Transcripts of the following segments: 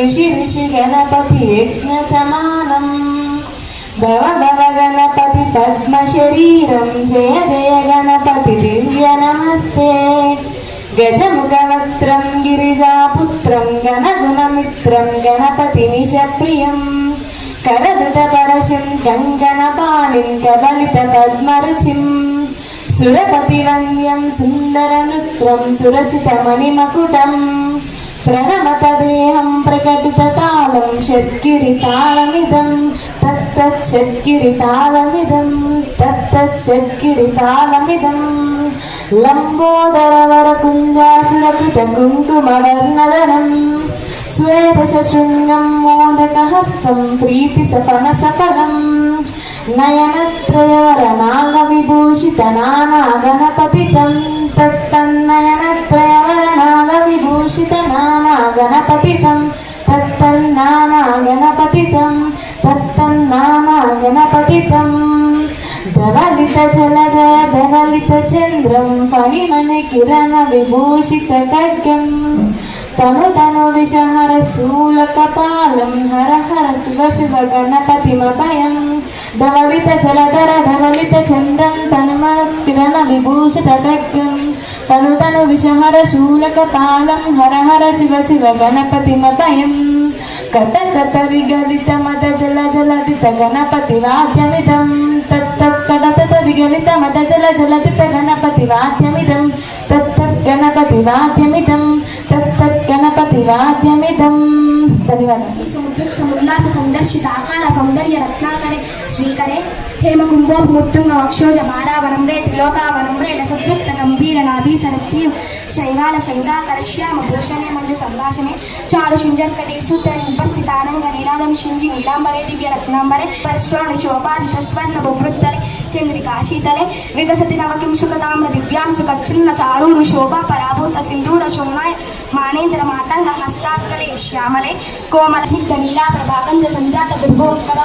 ऋषि ऋषि गणपति यज्ञ समानं भव भव गणपति पद्मशरीरं जय जय गणपति दिव्य नमस्ते गजमुखवक्त्रं गिरिजापुत्रं गणगुणमित्रं गणपतिमिषप्रियं करदुतपरशुं कङ्कणपाणिं कबलितपद्मरुचिं सुरपतिवन्द्यं सुन्दरनृत्यं सुरचितमणिमकुटं प्रणमतदेहं प्रकटिततालं षड्गिरितालमिदं तत्तच्छड्गिरितालमिदं तत्तच्छड्गिरितालमिदं लम्बोदरवरकुञ्जासुरकृतकुङ्कुमवर्णधरं श्वेतशशृङ्गं मोदकहस्तं प्रीतिसपनसफलं नयनत्रयवरनागविभूषितनानागणपतितं तत्तन्नयनत्रयवरनागविभूषितनानागणपतितं तत्तन्नानागणपतितं तत्तन्नानागणपतितं धवलितजलधर धवलितचन्द्रं फणिमणिकिरणविभूषितखड्गं तनु तनु विषहर शूलकपालं हर हर शिव शिव गणपतिमभयं धवलितजलधर धवलितचन्द्रं तनुमणिकिरणविभूषितखड्गं तनु तनु विषहर शूलकपालं हर हर शिव शिव गणपतिमभयं कट कट विगलित मद जल जलदित गणपतिवाद्यमिदं तत्तत् कटत विगलित मद जल जलदित गणपतिवाद्यमिदं तत्तत् गणपतिवाद्यमिदं तत्तत् गणपतिवाद्यमिदं धन्यवादः। समुल्लास संदर्शित आकार सौंदर्य रत्नाकरे श्रीकरे हेमकुंभोपमुत्तुंग वक्षोज भारावनम्रे त्रिलोकावनम्रे लसद्वृत्त गंभीर नाभि सरस्तीव शैवाल शंकाकर श्याम भूषणे मंजु संभाषणे चारु शुंजर्कटे सूत्र उपस्थितानंग नीलादन शुंजि नीलांबरे दिव्य रत्नांबरे परश्रोणि शोभादित स्वर्ण बुभृत्तरे चंद्रिका शीतले विकसति नवकिं सुखताम्र दिव्यां सुखच्छिन्न चारूरु शोभा पराभूत सिंधूर शोणाय मानेन्द्र मातंग हस्तात्करे श्यामले कोमल स्निग्ध नीला प्रभाकंद संजात दुर्भोत्कर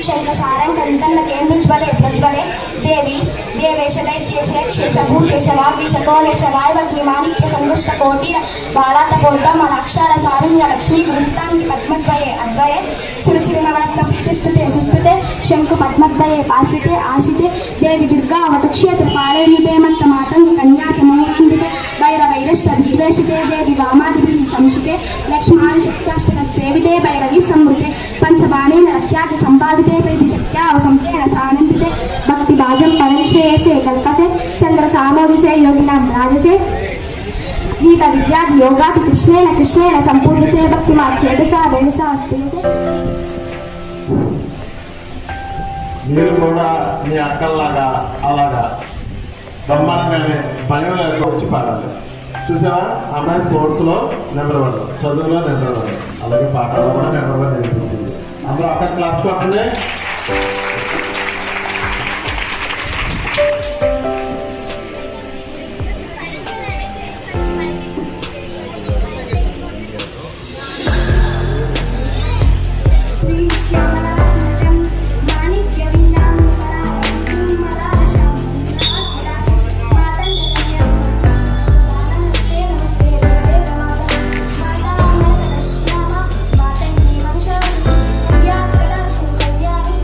शंखसारंग कंकन्न केन्द्रज्वले प्रज्वले देवी देवेश दैत्येश यक्षेश भूतेश वागीश कोणेश वायवग्नि माणिक्य संघुष्ट कोटीर बालात बोद्धम अक्षर सारुण्य लक्ष्मी गुरुतांग पद्मद्वये अद्वये सुरुचिरनवरत्न प्रीतिस्तुते सुस्तुते शंकु पद्मद्वये पासिते आसिते देवी दुर्गा वटुक्षेत्र पालेनिते मत्त मातंग कन्या समूहान्विते भैरवैरश्च भीर्वेशिते देवी वामादिभिः संशिते लक्ष्मादिशक्त्याष्टक सेविते भैरवी संवृते पंचबाणेन रत्याच संभाविते प्रीतिशक्त्या वसंतेन चानन्दिते भक्तिभाजं परमश्रेयसे कल्पसे चंद्र सामोदिसे योगिनां राजसे गीता विद्यादि योगादि कृष्णेन कृष्णेन संपूज्यसे भक्तिमाच्येदसा वेदसा स्तुयसे। మీరు కూడా మీ అక్కల్లాగా అలాగా బ్రహ్మాండంగానే భయం లేక వచ్చి పాడాలి. చూసావా అమ్మాయి స్పోర్ట్స్లో నెంబర్ 1, చదువులో నెంబర్ 1, అలాగే పాటల్లో కూడా నెంబర్ 1 నేర్పించింది. అందరూ అక్కడ క్లాస్ కొట్టండి. कल्याणी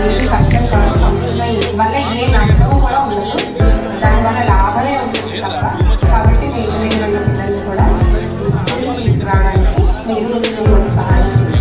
ఏది కష్టం కాదు. సంస్కృతం వల్ల ఏ నష్టం కూడా ఉండదు, దానివల్ల లాభమే ఉంటుంది తప్ప. కాబట్టి మీ ఇంటి దగ్గర ఉన్న పిల్లల్ని కూడా స్కూల్కి తీసుకురావడానికి మీరు సహాయం చేయండి.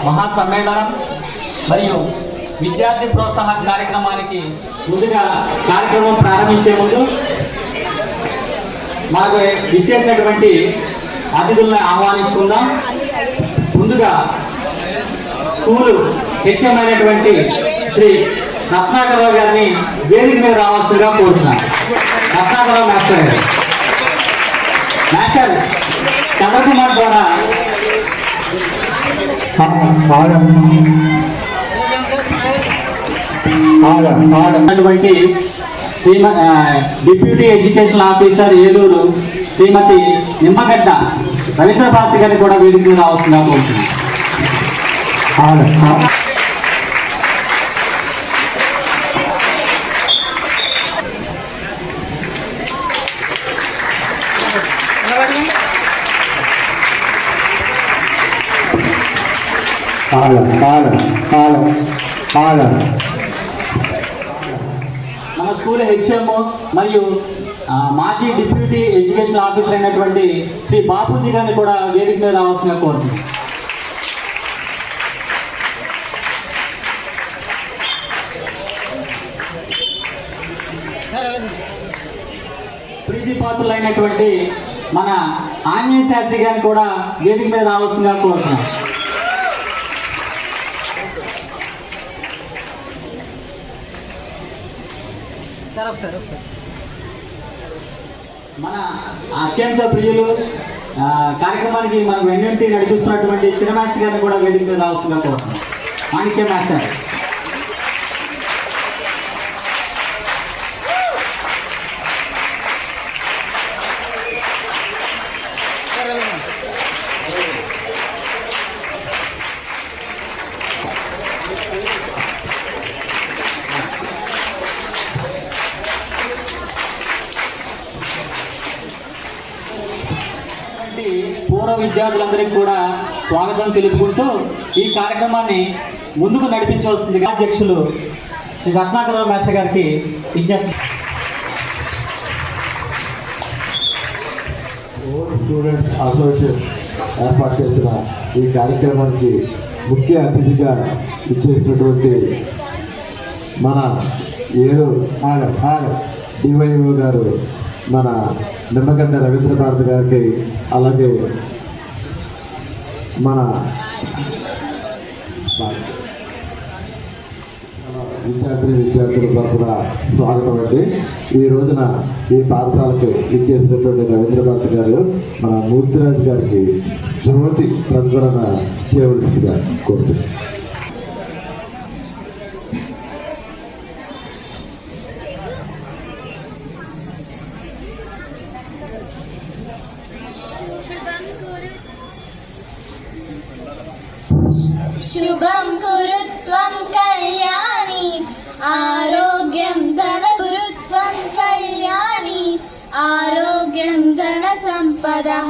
మహాసమ్మేళనం మరియు విద్యార్థి ప్రోత్సాహక కార్యక్రమానికి ముందుగా కార్యక్రమం ప్రారంభించే ముందు మనకు ఇచ్చేసినటువంటి అతిథులను ఆహ్వానించుకుందాం. ముందుగా స్కూలు హెచ్ఎం అయినటువంటి శ్రీ రత్నాకరరావు గారిని వేదిక మీద రావాల్సిందిగా కోరుతున్నాను. రత్నాకరరావు మాస్టర్ గారు, మాస్టర్ చంద్రకుమార్ ద్వారా అటువంటి డిప్యూటీ ఎడ్యుకేషన్ ఆఫీసర్ ఏలూరు శ్రీమతి నిమ్మగడ్డ రవీంద్ర భారతి గారిని కూడా వేదిక మీద రావాల్సిందిగా కోరుతున్నాను. మన స్కూల్ హెచ్ఎం మరియు మాజీ డిప్యూటీ ఎడ్యుకేషన్ ఆఫీసర్ అయినటువంటి శ్రీ బాపూజీ గారిని కూడా వేదిక మీద రావాల్సిందిగా కోరుతున్నాం. ప్రీతిపాత్రులైనటువంటి మన ఆంజనేయ శాస్త్రి గారిని కూడా వేదిక మీద రావాల్సిందిగా కోరుతున్నాం. మన అత్యంత ప్రియులు కార్యక్రమానికి మనకు వెన్నంటి నడిపిస్తున్నటువంటి చిన్న మాస్టర్ గారిని కూడా వేదిక మీద రావాల్సిందిగా కోరుతున్నాం. మాణిక్య మాస్టర్. పూర్వ విద్యార్థులందరికీ కూడా స్వాగతం తెలుపుకుంటూ ఈ కార్యక్రమాన్ని ముందుకు నడిపించవలసింది అధ్యక్షులు శ్రీ రత్నాకరరావు మాస్టర్ గారికి విజ్ఞప్తి. స్టూడెంట్స్ అసోసియేషన్ ఏర్పాటు చేసిన ఈ కార్యక్రమానికి ముఖ్య అతిథిగా ఇచ్చేసినటువంటి మన ఏలూరు డివైఓ గారు మన నిమ్మగడ్డ రవీంద్ర భారతి గారికి, అలాగే మన విద్యార్థుల తరఫున స్వాగతం అండి. ఈ రోజున ఈ పాఠశాలకు ఇచ్చేసినటువంటి రవీంద్ర భారతి గారు మన మూర్తిరాజు గారికి జ్యోతి ప్రజ్వలన చేయవలసిందిగా కోరుతున్నాను. శుభం కురుత్వం కళ్యాణి ఆరోగ్యం ధన కురుత్వం కళ్యాణి ఆరోగ్యం ధన సంపదః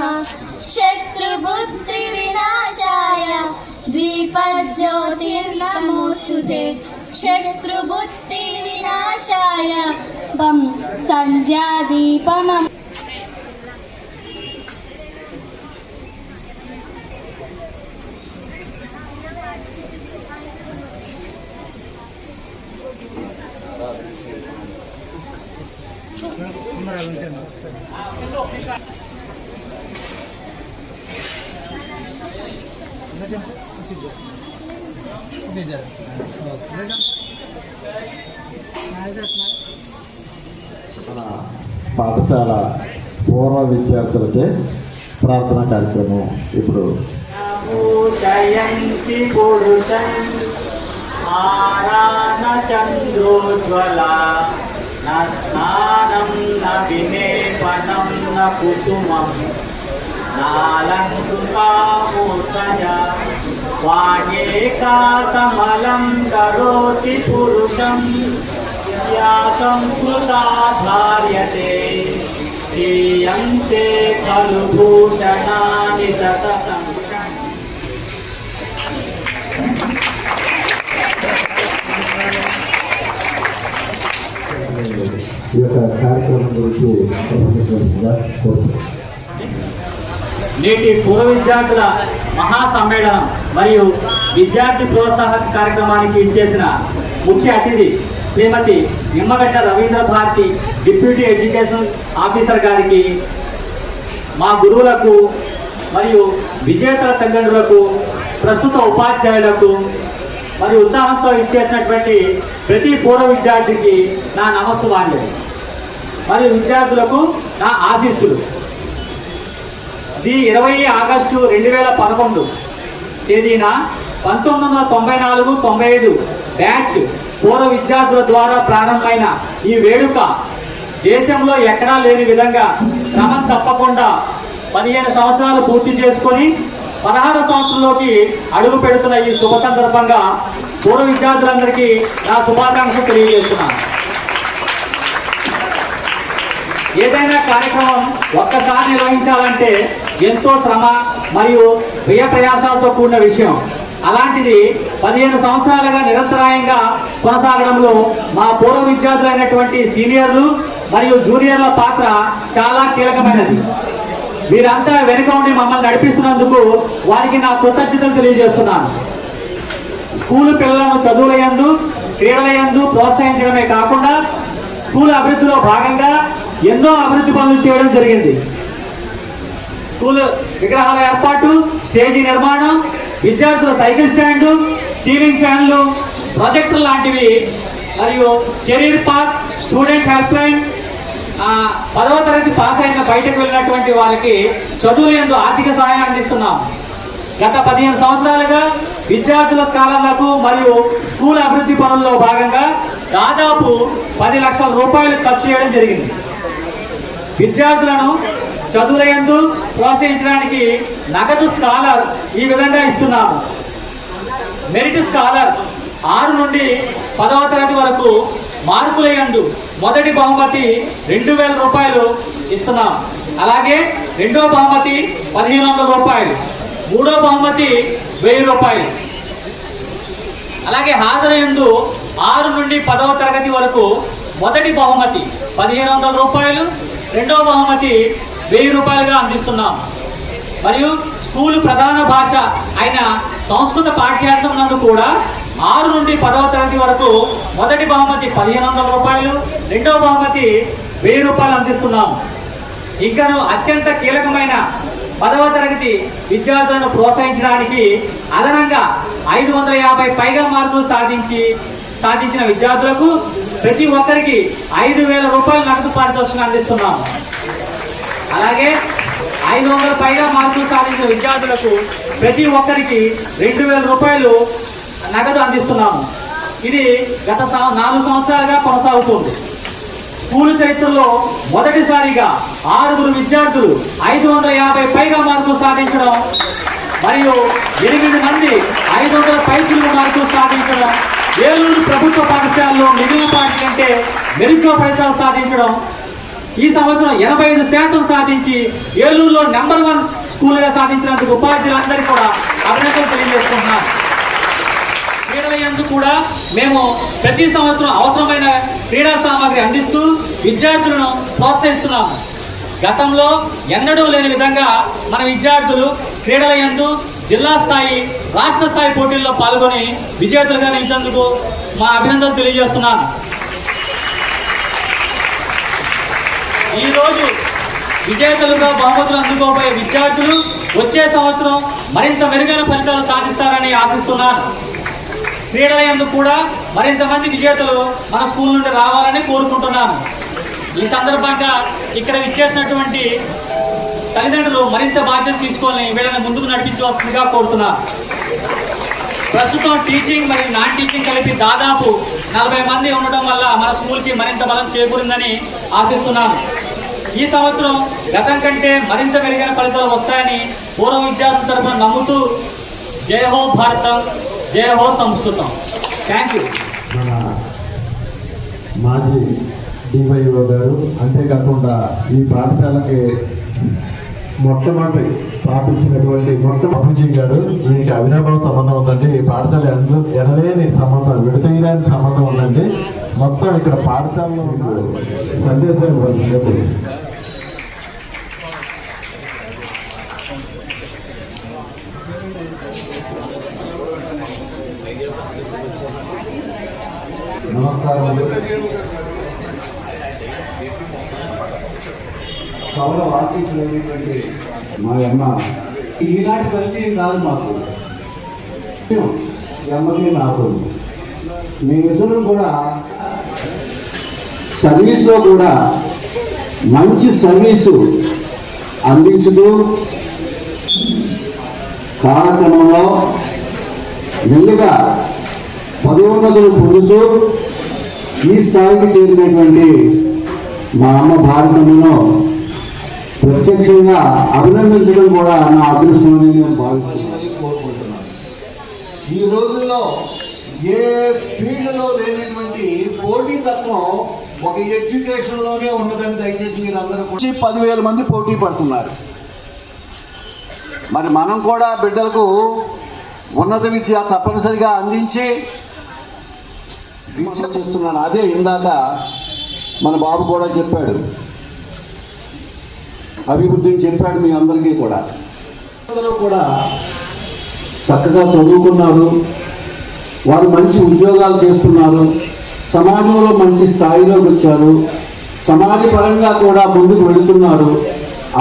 శత్రుబుద్ధి వినాశాయ దీపజ్యోతిర్నమోస్తుతే శత్రుబుద్ధి వినాశాయ వం సంధ్యాదీపనం. మన పాఠశాల పూర్వ విద్యార్థులచే ప్రార్థనా కార్యక్రమం ఇప్పుడు జయంతి పురుషం ఆరాన చంద్రోజ్వల స్నానం న వినేపనం న కుసుమం నాలంకృతామూర్తయ వాణ్యేకాకమలం కరోతి పురుషం యా సంస్కృతా ధార్యతే శ్రీయంతే ఖలు భూషణాని సతతం. ఈ యొక్క కార్యక్రమం గురించి ప్రకటించవలసిందిగా కోరుతున్నాను. నేటి పూర్వ విద్యార్థుల మహాసమ్మేళనం మరియు విద్యార్థి ప్రోత్సాహక కార్యక్రమానికి ఇచ్చేసిన ముఖ్య అతిథి Shrimati Nimmagadda Ravindra Bharathi deputy education officer గారికి, మా గురువులకు మరియు విజేతల తల్లిదండ్రులకు, ప్రస్తుత ఉపాధ్యాయులకు మరియు ఉత్సాహంతో ఇచ్చేసినటువంటి ప్రతి పూర్వ విద్యార్థికి నా నమస్సుమాన్యులు మరియు విద్యార్థులకు నా ఆశీస్సులు. ది 20 ఆగస్టు 2011 తేదీన 1994-95 బ్యాచ్ పూర్వ విద్యార్థుల ద్వారా ప్రారంభమైన ఈ వేడుక దేశంలో ఎక్కడా లేని విధంగా క్రమం తప్పకుండా 15 సంవత్సరాలు పూర్తి చేసుకొని 16 సంవత్సరంలోకి అడుగు పెడుతున్న ఈ శుభ సందర్భంగా పూర్వ విద్యార్థులందరికీ నా శుభాకాంక్షలు తెలియజేస్తున్నాను. ఏదైనా కార్యక్రమం ఒక్కసారి నిర్వహించాలంటే ఎంతో శ్రమ మరియు వ్యయ ప్రయాసాలతో కూడిన విషయం. అలాంటిది 15 సంవత్సరాలుగా నిరంతరాయంగా కొనసాగడంలో మా పూర్వ విద్యార్థులైనటువంటి సీనియర్లు మరియు జూనియర్ల పాత్ర చాలా కీలకమైనది. వీరంతా వెనుక ఉండి మమ్మల్ని నడిపిస్తున్నందుకు వారికి నా కృతజ్ఞతలు తెలియజేస్తున్నాను. స్కూలు పిల్లలను చదువులయందు, క్రీడలయందు ప్రోత్సహించడమే కాకుండా స్కూల్ అభివృద్ధిలో భాగంగా ఎన్నో అభివృద్ధి పనులు చేయడం జరిగింది. స్కూల్ విగ్రహాల ఏర్పాటు, స్టేజీ నిర్మాణం, విద్యార్థుల సైకిల్ స్టాండు, సీలింగ్ ఫ్యాన్లు, ప్రాజెక్టులు లాంటివి మరియు career path, student help line, 10వ తరగతి పాస్ అయిన బయటకు వెళ్ళినటువంటి వాళ్ళకి చదువులు యందు ఆర్థిక సహాయం అందిస్తున్నాం. గత 15 సంవత్సరాలుగా విద్యార్థుల స్కాలర్లకు మరియు స్కూల్ అభివృద్ధి పనుల్లో భాగంగా దాదాపు 10 లక్షల రూపాయలు ఖర్చు చేయడం జరిగింది. విద్యార్థులను చదువుల యందు ప్రోత్సహించడానికి నగదు స్కాలర్ ఈ విధంగా ఇస్తున్నాము. మెరిట్ స్కాలర్ 6 నుండి 10వ తరగతి వరకు మార్కుల యందు మొదటి బహుమతి 2000 రూపాయలు ఇస్తున్నాం. అలాగే రెండో బహుమతి 1500 రూపాయలు, మూడో బహుమతి 1000 రూపాయలు. అలాగే హాజరు యందు 6 నుండి 10వ తరగతి వరకు మొదటి బహుమతి 1500 రూపాయలు, రెండో బహుమతి 1000 రూపాయలుగా అందిస్తున్నాం. మరియు స్కూలు ప్రధాన భాష అయిన సంస్కృత పాఠ్యాంశం నందు కూడా 6 నుండి 10వ తరగతి వరకు మొదటి బహుమతి 1500 రూపాయలు, రెండో బహుమతి 1000 రూపాయలు అందిస్తున్నాం. ఇంకాను అత్యంత కీలకమైన 10వ తరగతి విద్యార్థులను ప్రోత్సహించడానికి అదనంగా 550 పైగా మార్కులు సాధించిన విద్యార్థులకు ప్రతి ఒక్కరికి 5000 రూపాయలు నగదు పారితోషికం అందిస్తున్నాం. అలాగే 500 పైగా మార్కులు సాధించిన విద్యార్థులకు ప్రతి ఒక్కరికి 2000 రూపాయలు నగదు అందిస్తున్నాము. ఇది గత 4 సంవత్సరాలుగా కొనసాగుతుంది. స్కూలు చరిత్రలో మొదటిసారిగా 6 విద్యార్థులు 550 పైగా మార్కులు సాధించడం మరియు 8 మంది 500 పైచిలుకు మార్కులు సాధించడం, ఏలూరు ప్రభుత్వ పాఠశాలలో మిగిలిన పాఠ కంటే మెరుగ్గా ఫలితాలు సాధించడం, ఈ సంవత్సరం 85% సాధించి ఏలూరులో నెంబర్ 1 స్కూల్గా సాధించినందుకు ఉపాధ్యాయులందరికీ కూడా అభినందనలు తెలియజేసుకుంటున్నాను. క్రీడల యందు కూడా మేము ప్రతి సంవత్సరం అవసరమైన క్రీడా సామాగ్రి అందిస్తూ విద్యార్థులను ప్రోత్సహిస్తున్నాము. గతంలో ఎన్నడూ లేని విధంగా మన విద్యార్థులు క్రీడల యందు జిల్లా స్థాయి, రాష్ట్ర స్థాయి పోటీల్లో పాల్గొని విజేతలుగా నిలిచేందుకు మా అభినందనలు తెలియజేస్తున్నాను. ఈరోజు విజేతలుగా బహుమతులు అందుకోబోయే విద్యార్థులు వచ్చే సంవత్సరం మరింత మెరుగైన ఫలితాలు సాధిస్తారని ఆశిస్తున్నాను. క్రీడల యందు కూడా మరింత మంది విజేతలు మన స్కూల్ నుండి రావాలని కోరుకుంటున్నాను. ఈ సందర్భంగా ఇక్కడ విచ్చేసినటువంటి తల్లిదండ్రులు మరింత బాధ్యత తీసుకొని వీళ్ళని ముందుకు నడిపించవలసిందిగా కోరుతున్నాను. ప్రస్తుతం టీచింగ్ మరియు నాన్ టీచింగ్ కలిపి దాదాపు 40 మంది ఉండడం వల్ల మన స్కూల్కి మరింత బలం చేకూరిందని ఆశిస్తున్నాను. ఈ సంవత్సరం గతం కంటే మరింత మెరుగైన ఫలితాలు వస్తాయని పూర్వ విద్యార్థుల తరఫున నమ్ముతూ జై హో భారతం, జై హో సంస్కృతం. Thank you. మన మాజీ డివైఓ గారు, అంతేకాకుండా ఈ పాఠశాలకి మొట్టమొదటి స్థాపించినటువంటి బాబుజీ గారు, దీనికి అవినాభావ సంబంధం ఉందండి. ఈ పాఠశాల ఎనలేని సంబంధం, విడతీయరాని సంబంధం ఉందండి. మొత్తం ఇక్కడ పాఠశాలలో సందేశం ఇవ్వాల్సిందే. నమస్కారములు. సభలో ఆశించినటువంటి మా అమ్మ ఈనాటి పరిచయం కాదు మాకు, అమ్మకి నాకు. మేమిద్దరం కూడా సర్వీస్లో కూడా మంచి సర్వీసు అందించుతూ కాలక్రమంలో మెల్లిగా పదోన్నతులు పొందుతూ ఈ స్థాయికి చేరినటువంటి మా అమ్మ భారతమును ప్రత్యక్షంగా అభినందించడం కూడా నా అదృష్టమని నేను కోరుకుంటున్నాను. ఈ రోజుల్లో ఏ ఫీల్డ్లో లేనటువంటి పోటీతత్వం ఒక ఎడ్యుకేషన్లోనే ఉన్నదని దయచేసి మీరు అందరూ 10,000 మంది పోటీ పడుతున్నారు. మరి మనం కూడా బిడ్డలకు ఉన్నత విద్య తప్పనిసరిగా అందించి చేస్తున్నాను. అదే ఇందాక మన బాబు కూడా చెప్పాడు, అభివృద్ధిని చెప్పాడు మీ అందరికీ కూడా. అందరూ కూడా చక్కగా చదువుకున్నారు, వారు మంచి ఉద్యోగాలు చేస్తున్నారు, సమాజంలో మంచి స్థాయిలోకి వచ్చారు, సమాజ పరంగా కూడా ముందుకు వెళుతున్నారు,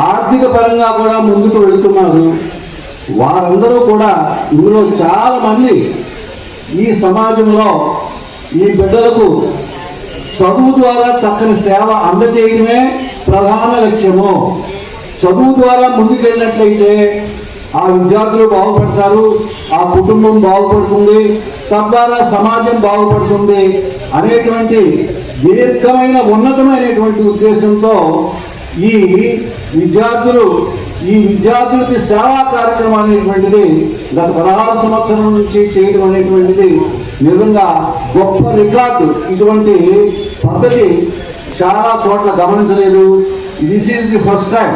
ఆర్థిక పరంగా కూడా ముందుకు వెళుతున్నారు. వారందరూ కూడా ఇందులో చాలామంది ఈ సమాజంలో ఈ బిడ్డలకు చదువు ద్వారా చక్కని సేవ అందజేయడమే ప్రధాన లక్ష్యము. చదువు ద్వారా ముందుకెళ్ళినట్లయితే ఆ విద్యార్థులు బాగుపడతారు, ఆ కుటుంబం బాగుపడుతుంది, తద్వారా సమాజం బాగుపడుతుంది అనేటువంటి దీర్ఘమైన ఉన్నతమైనటువంటి ఉద్దేశంతో ఈ విద్యార్థులకి సేవా కార్యక్రమం అనేటువంటిది గత 16 సంవత్సరం నుంచి చేయడం అనేటువంటిది నిజంగా గొప్ప రికార్డు. ఇటువంటి పద్ధతి చాలా చోట్ల గమనించలేదు. This is the first time.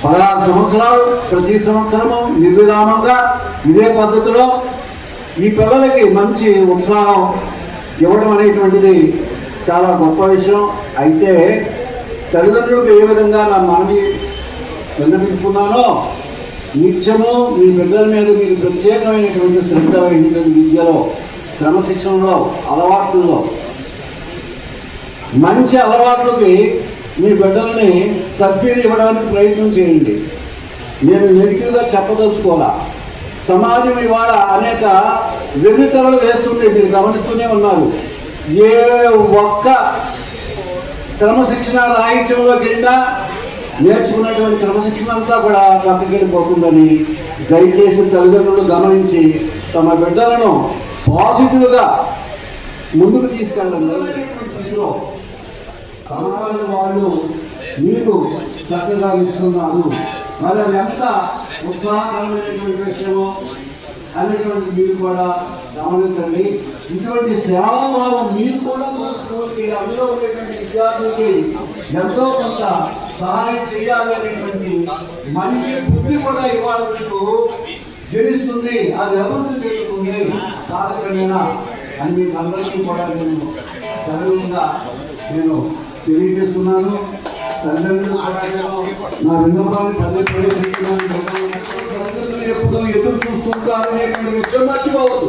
16 సంవత్సరాలు ప్రతి సంవత్సరము నిర్విరామంగా ఇదే పద్ధతిలో ఈ పిల్లలకి మంచి ఉత్సాహం ఇవ్వడం అనేటువంటిది చాలా గొప్ప విషయం. అయితే తల్లిదండ్రులకు ఏ విధంగా నా మనవి విన్నపించుకున్నానో, నిత్యము మీ బిడ్డల మీద మీరు ప్రత్యేకమైనటువంటి శ్రద్ధ వహించండి. విద్యలో, క్రమశిక్షణలో, అలవాట్లలో, మంచి అలవాట్లకి మీ బిడ్డల్ని తర్ఫీదు ఇవ్వడానికి ప్రయత్నం చేయండి. నేను నెగిటివ్గా చెప్పదలుచుకోవాలా. సమాజం ఇవాళ అనేక వెన్నుతలలు వేస్తుంది, మీరు గమనిస్తూనే ఉన్నారు. ఏ ఒక్క క్రమశిక్షణ రాహిత్యంలోకి వెళ్ళినా నేర్చుకున్నటువంటి క్రమశిక్షణ అంతా కూడా పక్కకి వెళ్ళిపోతుందని దయచేసి తల్లిదండ్రులు గమనించి తమ బిడ్డలను పాజిటివ్గా ముందుకు తీసుకెళ్ళండి. సమాజం వాళ్ళు మీకు చక్కగా ఇస్తున్నారు, మరి అది ఎంత ఉత్సాహకరమైనటువంటి విషయమో అనేటువంటి మీరు కూడా గమనించండి. ఇటువంటి సేవాభావం మీరు కూడా మన స్కూల్కి, అందులో ఉండేటువంటి విద్యార్థులకి ఎంతో కొంత సహాయం చేయాలి అనేటువంటి మనిషి బుద్ధి కూడా ఇవాళ మీకు జనిస్తుంది, అది అభివృద్ధి చెందుతుంది కాలక్రమేణా అని మీకు అందరికీ కూడా నేను సగర్వంగా నేను తెలియజేస్తున్నాను. తల్లిదండ్రులు కూడా నా విన్నపాన్ని పదే ఎప్పుడు ఎదురు చూస్తుంటారు అనేటువంటి విషయం మర్చిపోవద్దు.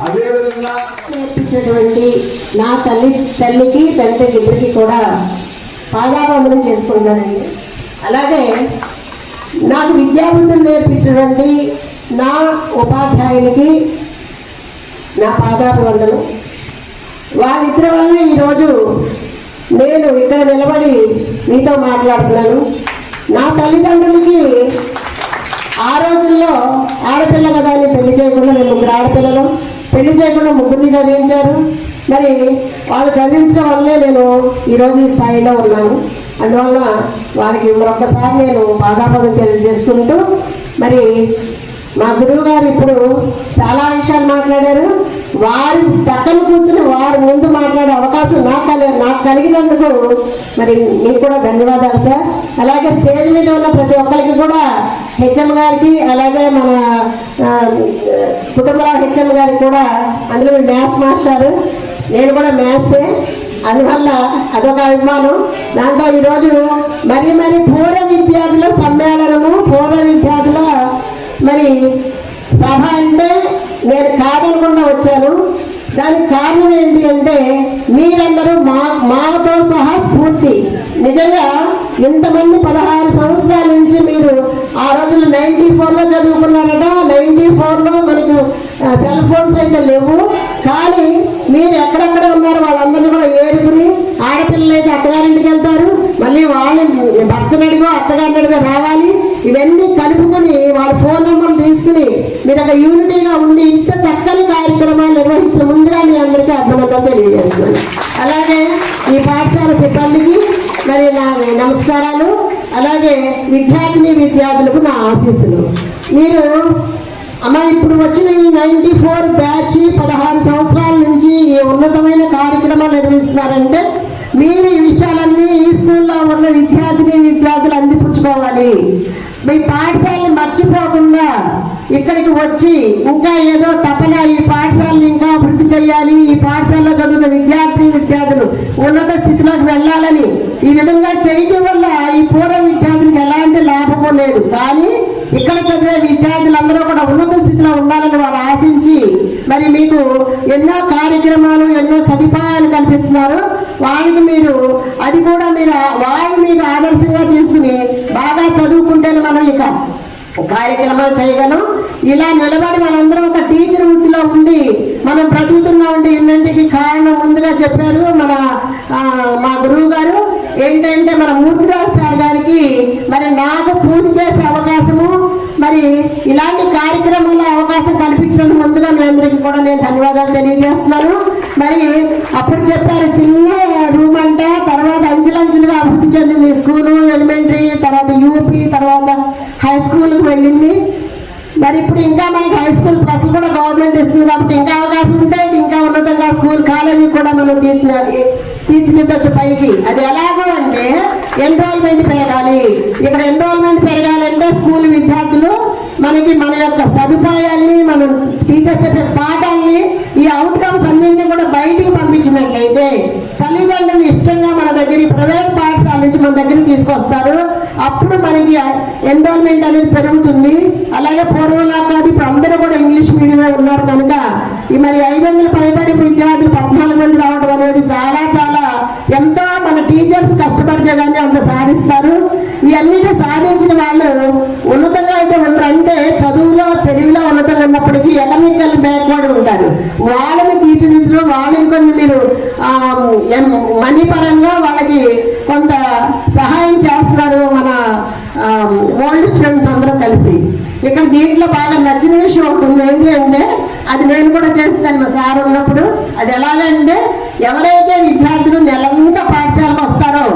అదేవిధంగా నేర్పించేటువంటి నా తల్లికి తండ్రికి ఇద్దరికి కూడా పాదాబంధనం చేసుకుంటున్నానండి. అలాగే నాకు విద్యాబుద్ధులు నేర్పించినటువంటి నా ఉపాధ్యాయులకి నా పాదాభివందనం. వాళ్ళిద్దరి వల్ల ఈరోజు నేను ఇక్కడ నిలబడి మీతో మాట్లాడుతున్నాను. నా తల్లిదండ్రులకి ఆ రోజుల్లో ఆడపిల్ల కదా అని పెళ్లి చేయకుండా, నేను ముగ్గురు ఆడపిల్లలు, పెళ్లి చేయకుండా ముగ్గురిని చదివించారు. మరి వాళ్ళు చదివించడం వల్లే నేను ఈరోజు ఈ స్థాయిలో ఉన్నాను. అందువల్ల వాళ్ళకి మరొకసారి నేను పాదాపదం తెలియజేసుకుంటూ, మరి మా గురువు గారు ఇప్పుడు చాలా విషయాలు మాట్లాడారు. వారి పక్కన కూర్చుని వారి ముందు మాట్లాడే అవకాశం నాకు కలిగినందుకు మరి మీకు కూడా ధన్యవాదాలు సార్. అలాగే స్టేజ్ మీద ఉన్న ప్రతి ఒక్కరికి కూడా హెచ్ఎం గారికి, అలాగే మన కుటుంబరావు హెచ్ఎం గారికి కూడా, అందులో మ్యాథ్స్ మాస్టర్, నేను కూడా మ్యాథ్సే, అందువల్ల అదొక అభిమానం. దాంతో ఈరోజు మరి పూర్వ విద్యార్థుల సమ్మేళనము, పూర్వ విద్యార్థుల మరి సభ అంటే నేను కాదనకుండా వచ్చాను. దానికి కారణం ఏంటి అంటే మీరందరూ మాతో సహా స్ఫూర్తి. నిజంగా ఇంతమంది 16 సంవత్సరాల నుంచి మీరు ఆ రోజున 94లో చదువుకున్నారట. 94లో మనకు సెల్ ఫోన్స్ అయితే లేవు, కానీ మీరు ఎక్కడెక్కడ ఉన్నారు వాళ్ళందరినీ కూడా ఏరుకుని, ఆడపిల్లలు అయితే అత్తగారింటికి వెళ్తారు, మళ్ళీ వాళ్ళు భర్తనడిగో అత్తగారినడిగో రావాలి, ఇవన్నీ కలుపుకొని వాళ్ళ ఫోన్ నెంబర్లు తీసుకుని మీరు ఒక యూనిటీగా ఉండి ఇంత చక్కని కార్యక్రమాలు నిర్వహించిన ముందుగా మీ అందరికీ అభినందనలు తెలియజేస్తున్నాను. అలాగే ఈ పాఠశాల సిబ్బందికి మరి నా నమస్కారాలు. అలాగే విద్యార్థులకు నా ఆశీస్సులు. మీరు అమ్మ ఇప్పుడు వచ్చిన ఈ 94 బ్యాచ్ 16 సంవత్సరాల నుంచి ఈ ఉన్నతమైన కార్యక్రమాలు నిర్వహిస్తున్నారంటే మీరు ఈ విషయాలన్నీ ఈ స్కూల్లో ఉన్న విద్యార్థులు అందిపుచ్చుకోవాలి. మీ పాఠశాలని మర్చిపోకుండా ఇక్కడికి వచ్చి ఇంకా ఏదో తపన ఈ పాఠశాలని ఇంకా అభివృద్ధి చేయాలి, ఈ పాఠశాలలో చదువుతున్న విద్యార్థులు ఉన్నత స్థితిలోకి వెళ్ళాలని ఈ విధంగా చేయటం వల్ల ఈ పూర్వ విద్యార్థులకు ఎలాంటి లాభమూ లేదు. కానీ ఇక్కడ చదివే విద్యార్థులందరూ కూడా ఉన్నత స్థితిలో ఉండాలని వారు ఆశించి మరి మీకు ఎన్నో కార్యక్రమాలు, ఎన్నో సదుపాయాలు కల్పిస్తున్నారు. వారికి మీరు అది కూడా వారిని మీకు ఆదర్శంగా తీసుకుని బాగా చదువుకుంటేనే మనం ఇక కార్యక్రమాలు చేయగలం. ఇలా నిలబడి మనందరం ఒక టీచర్ వృత్తిలో ఉండి మనం బ్రతుకుతున్నామంటే ఇన్నింటికి కారణం ముందుగా చెప్పారు మా గురువు గారు. ఏంటంటే మన మూర్తిరాజ్ సార్ గారికి మరి నాకు పూజ చేసే అవకాశము, మరి ఇలాంటి కార్యక్రమాల అవకాశం కల్పించడం ముందుగా మీ అందరికీ కూడా నేను ధన్యవాదాలు తెలియజేస్తున్నాను. మరి అప్పుడు చెప్పారు చిన్న రూమ్ అంటే, తర్వాత అంచెలంచెలుగా అభివృద్ధి చెందింది స్కూలు, ఎలిమెంటరీ, తర్వాత యూపీ, తర్వాత హై స్కూల్కి వెళ్ళింది. మరి ఇప్పుడు ఇంకా మనకి హై స్కూల్ ప్రశ్న కూడా గవర్నమెంట్ ఇస్తుంది కాబట్టి ఇంకా అవకాశం ఉంటే ఇంకా ఉన్నతంగా స్కూల్ కాలేజీ కూడా మనం తీర్చిదిద్దొచ్చు పైకి. అది ఎలాగో అంటే ఎన్రోల్మెంట్ పెరగాలి. ఇక్కడ ఎన్రోల్మెంట్ పెరగాలంటే స్కూల్ విద్యార్థులు మనకి మన యొక్క సదుపాయాల్ని, మనం టీచర్స్ చెప్పే పాఠాలని, ఈ అవుట్కమ్స్ అన్నింటినీ కూడా బయటికి పంపించినట్లయితే తల్లిదండ్రులు ఇష్టంగా మన దగ్గర ప్రైవేట్ పాఠశాల నుంచి మన దగ్గరికి తీసుకొస్తారు. అప్పుడు మనకి ఎన్రోల్మెంట్ అనేది పెరుగుతుంది. అలాగే పూర్వంలా కాదు, ఇప్పుడు అందరూ కూడా ఇంగ్లీష్ మీడియమే ఉన్నారు కనుక ఈ మరి 500 పైబడి విద్యార్థులు 14 మంది రావడం అనేది చాలా ఎంతో మన టీచర్స్ కష్టపడితే కానీ అంత సాధిస్తారు. ఇవన్నిటి సాధించిన వాళ్ళు ఉన్నతంగా అయితే ఉన్నారంటే చదువులో తెలివిలో ఉన్నతంగా ఉన్నప్పటికీ ఎకనామికల్ బ్యాక్వర్డ్ ఉంటారు. వాళ్ళని తీర్చిదిద్దడం, వాళ్ళని కొంచెం మీరు మనీ పరంగా వాళ్ళకి కొంత సహాయం చేస్తున్నారు మన ఓల్డ్ స్టూడెంట్స్ అందరూ కలిసి. ఇక్కడ దీంట్లో బాగా నచ్చిన విషయం ఒకటి ఉంది. ఏంటి అంటే అది నేను కూడా చేస్తాను మా సార్ ఉన్నప్పుడు. అది ఎలాగంటే ఎవరైతే విద్యార్థులు నెలంతా పాఠశాలకు వస్తారో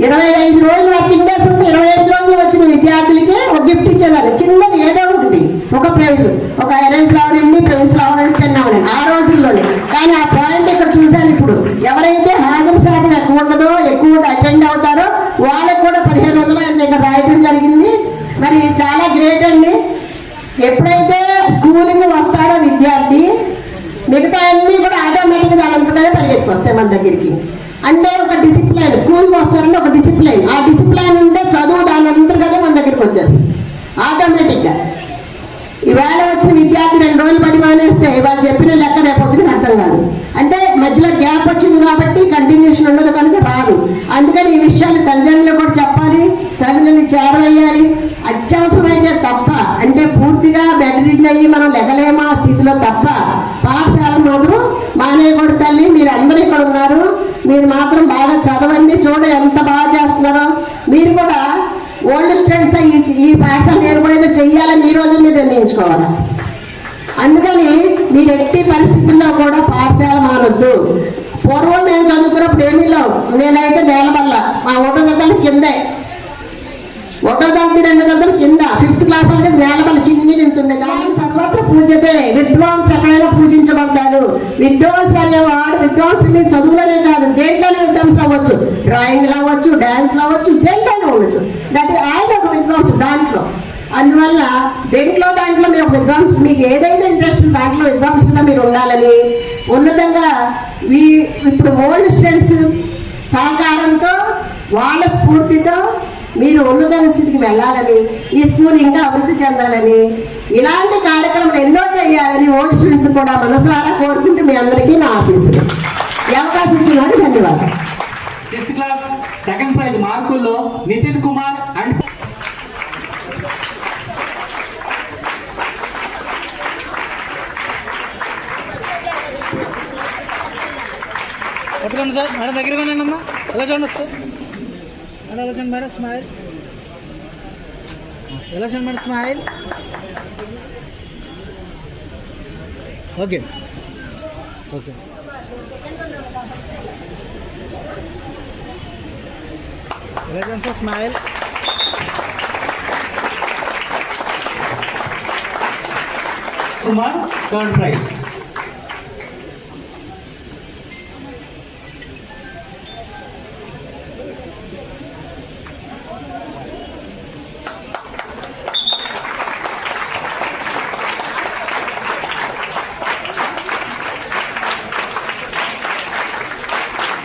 25 రోజులు వర్కింగ్ డేస్ ఉంటే 25 రోజులు వచ్చిన విద్యార్థులకి ఒక గిఫ్ట్ ఇచ్చేదాన్ని. చిన్నది ఏదో ఒకటి, ఒక ప్రైజ్, ఒక ఎరైజ్ రావడండి, ప్రైజ్ రావడం, పెన్ అవ్వడండి ఆ రోజుల్లోనే. కానీ ఆ పాయింట్ ఇక్కడ చూశాను. ఇప్పుడు ఎవరైతే హాజరు శాతం ఎక్కువ ఉండదో, ఎక్కువ అటెండ్ అవుతారో వాళ్ళకి కూడా 1500 ఇక్కడ రాయడం జరిగింది. మరి చాలా గ్రేట్ అండి. ఎప్పుడైతే స్కూలింగ్ వస్తాడో విద్యార్థి మిగతా అన్నీ కూడా ఆటోమేటిక్గా దానంతగానే పరిగెత్తుకొస్తాయి మన దగ్గరికి. అంటే ఒక డిసిప్లైన్, స్కూల్కి వస్తారంటే ఒక డిసిప్లైన్, ఆ డిసిప్లైన్ ఉంటే చదువు దాని అంతర్గతం మన దగ్గరికి వచ్చేస్తుంది ఆటోమేటిక్గా. ఈవేళ వచ్చిన విద్యార్థి 2 రోజులు పడి మానేస్తే వాళ్ళు చెప్పిన లెక్క రేపొద్దున అర్థం కాదు. అంటే మధ్యలో గ్యాప్ వచ్చింది కాబట్టి కంటిన్యూషన్ ఉండదు కనుక రాదు. కాదు. అందుకని ఈ విషయాలు తల్లిదండ్రులు కూడా చెప్పాలి, తల్లిదండ్రులు చేరవేయాలి. అత్యవసరమైతే తప్ప, అంటే పూర్తిగా బెడ్ రిడ్ అయ్యి మనం లెగలేమా స్థితిలో తప్ప పాఠశాల మాత్రం మానేయకూడదు. తల్లి మీరు అందరూ ఇక్కడ ఉన్నారు, మీరు మాత్రం బాగా చదవండి. చూడ ఎంత బాగా చేస్తున్నారో. మీరు కూడా ఓల్డ్ స్టూడెంట్స్ ఈ పాఠశాల నేను కూడా ఏదో చెయ్యాలని ఈ రోజు మీరు నిర్ణయించుకోవాలి. అందుకని మీరు ఎట్టి పరిస్థితుల్లో కూడా పాఠశాల మానొద్దు. పూర్వం మేము చదువుకున్నప్పుడు ఏమీ లేవు. నేనైతే నేలబల్ల మా ఒకటో గంటల కిందే, ఒకటో తరగతి 2 గంటల కింద 5th క్లాస్ అంటే నేలబల్ల చిన్ని తింటుండే. దానికి సర్వత్ర పూజతే విద్వాంసులు ఎక్కడైనా పూజించబడ్డారు. విద్వాంసు అనేవాడు విద్వాంసుని చదువులోనే కాదు దేంట్లోనే విద్వాంసులు అవ్వచ్చు, డ్రాయింగ్లు అవ్వచ్చు, డ్యాన్స్లు అవ్వచ్చు, దేంట్లోనే ఉండొచ్చు. దట్ ఆయన ఒక విద్వాంసు దాంట్లో. అందువల్ల దాంట్లో మీరు విద్వాంసు, మీకు ఏదైతే ఇంట్రెస్ట్ దాంట్లో విద్వాంసుగా మీరు ఉండాలని ఉన్నతంగా ఇప్పుడు ఓల్డ్ స్టూడెంట్స్ సహకారంతో వాళ్ళ స్ఫూర్తితో మీరు ఉన్నత స్థితికి వెళ్ళాలని, ఈ స్కూల్ ఇంకా అభివృద్ధి చెందాలని, ఇలాంటి కార్యక్రమాలు ఎన్నో చేయాలని ఓల్డ్ స్టూడెంట్స్ కూడా మనసారా కోరుకుంటూ మీ అందరికీ నా ఆశీస్సులు. ఈ అవకాశం ఇచ్చినందుకు ధన్యవాదాలు. 6th క్లాస్ సెకండ్ ప్రైజ్ మార్కుల్లో నితిన్ కుమార్ అండ్ పట్టుకోండి సార్, మేడం దగ్గరగా ఉండండి అమ్మా. ఎలా చూడండి సార్, మేడం ఎలా చూడండి మేడం, స్మైల్ ఎలా చూడండి మేడం, స్మైల్. ఓకే ఓకే ఎలా చూడండి sir, smile. Kumar third prize.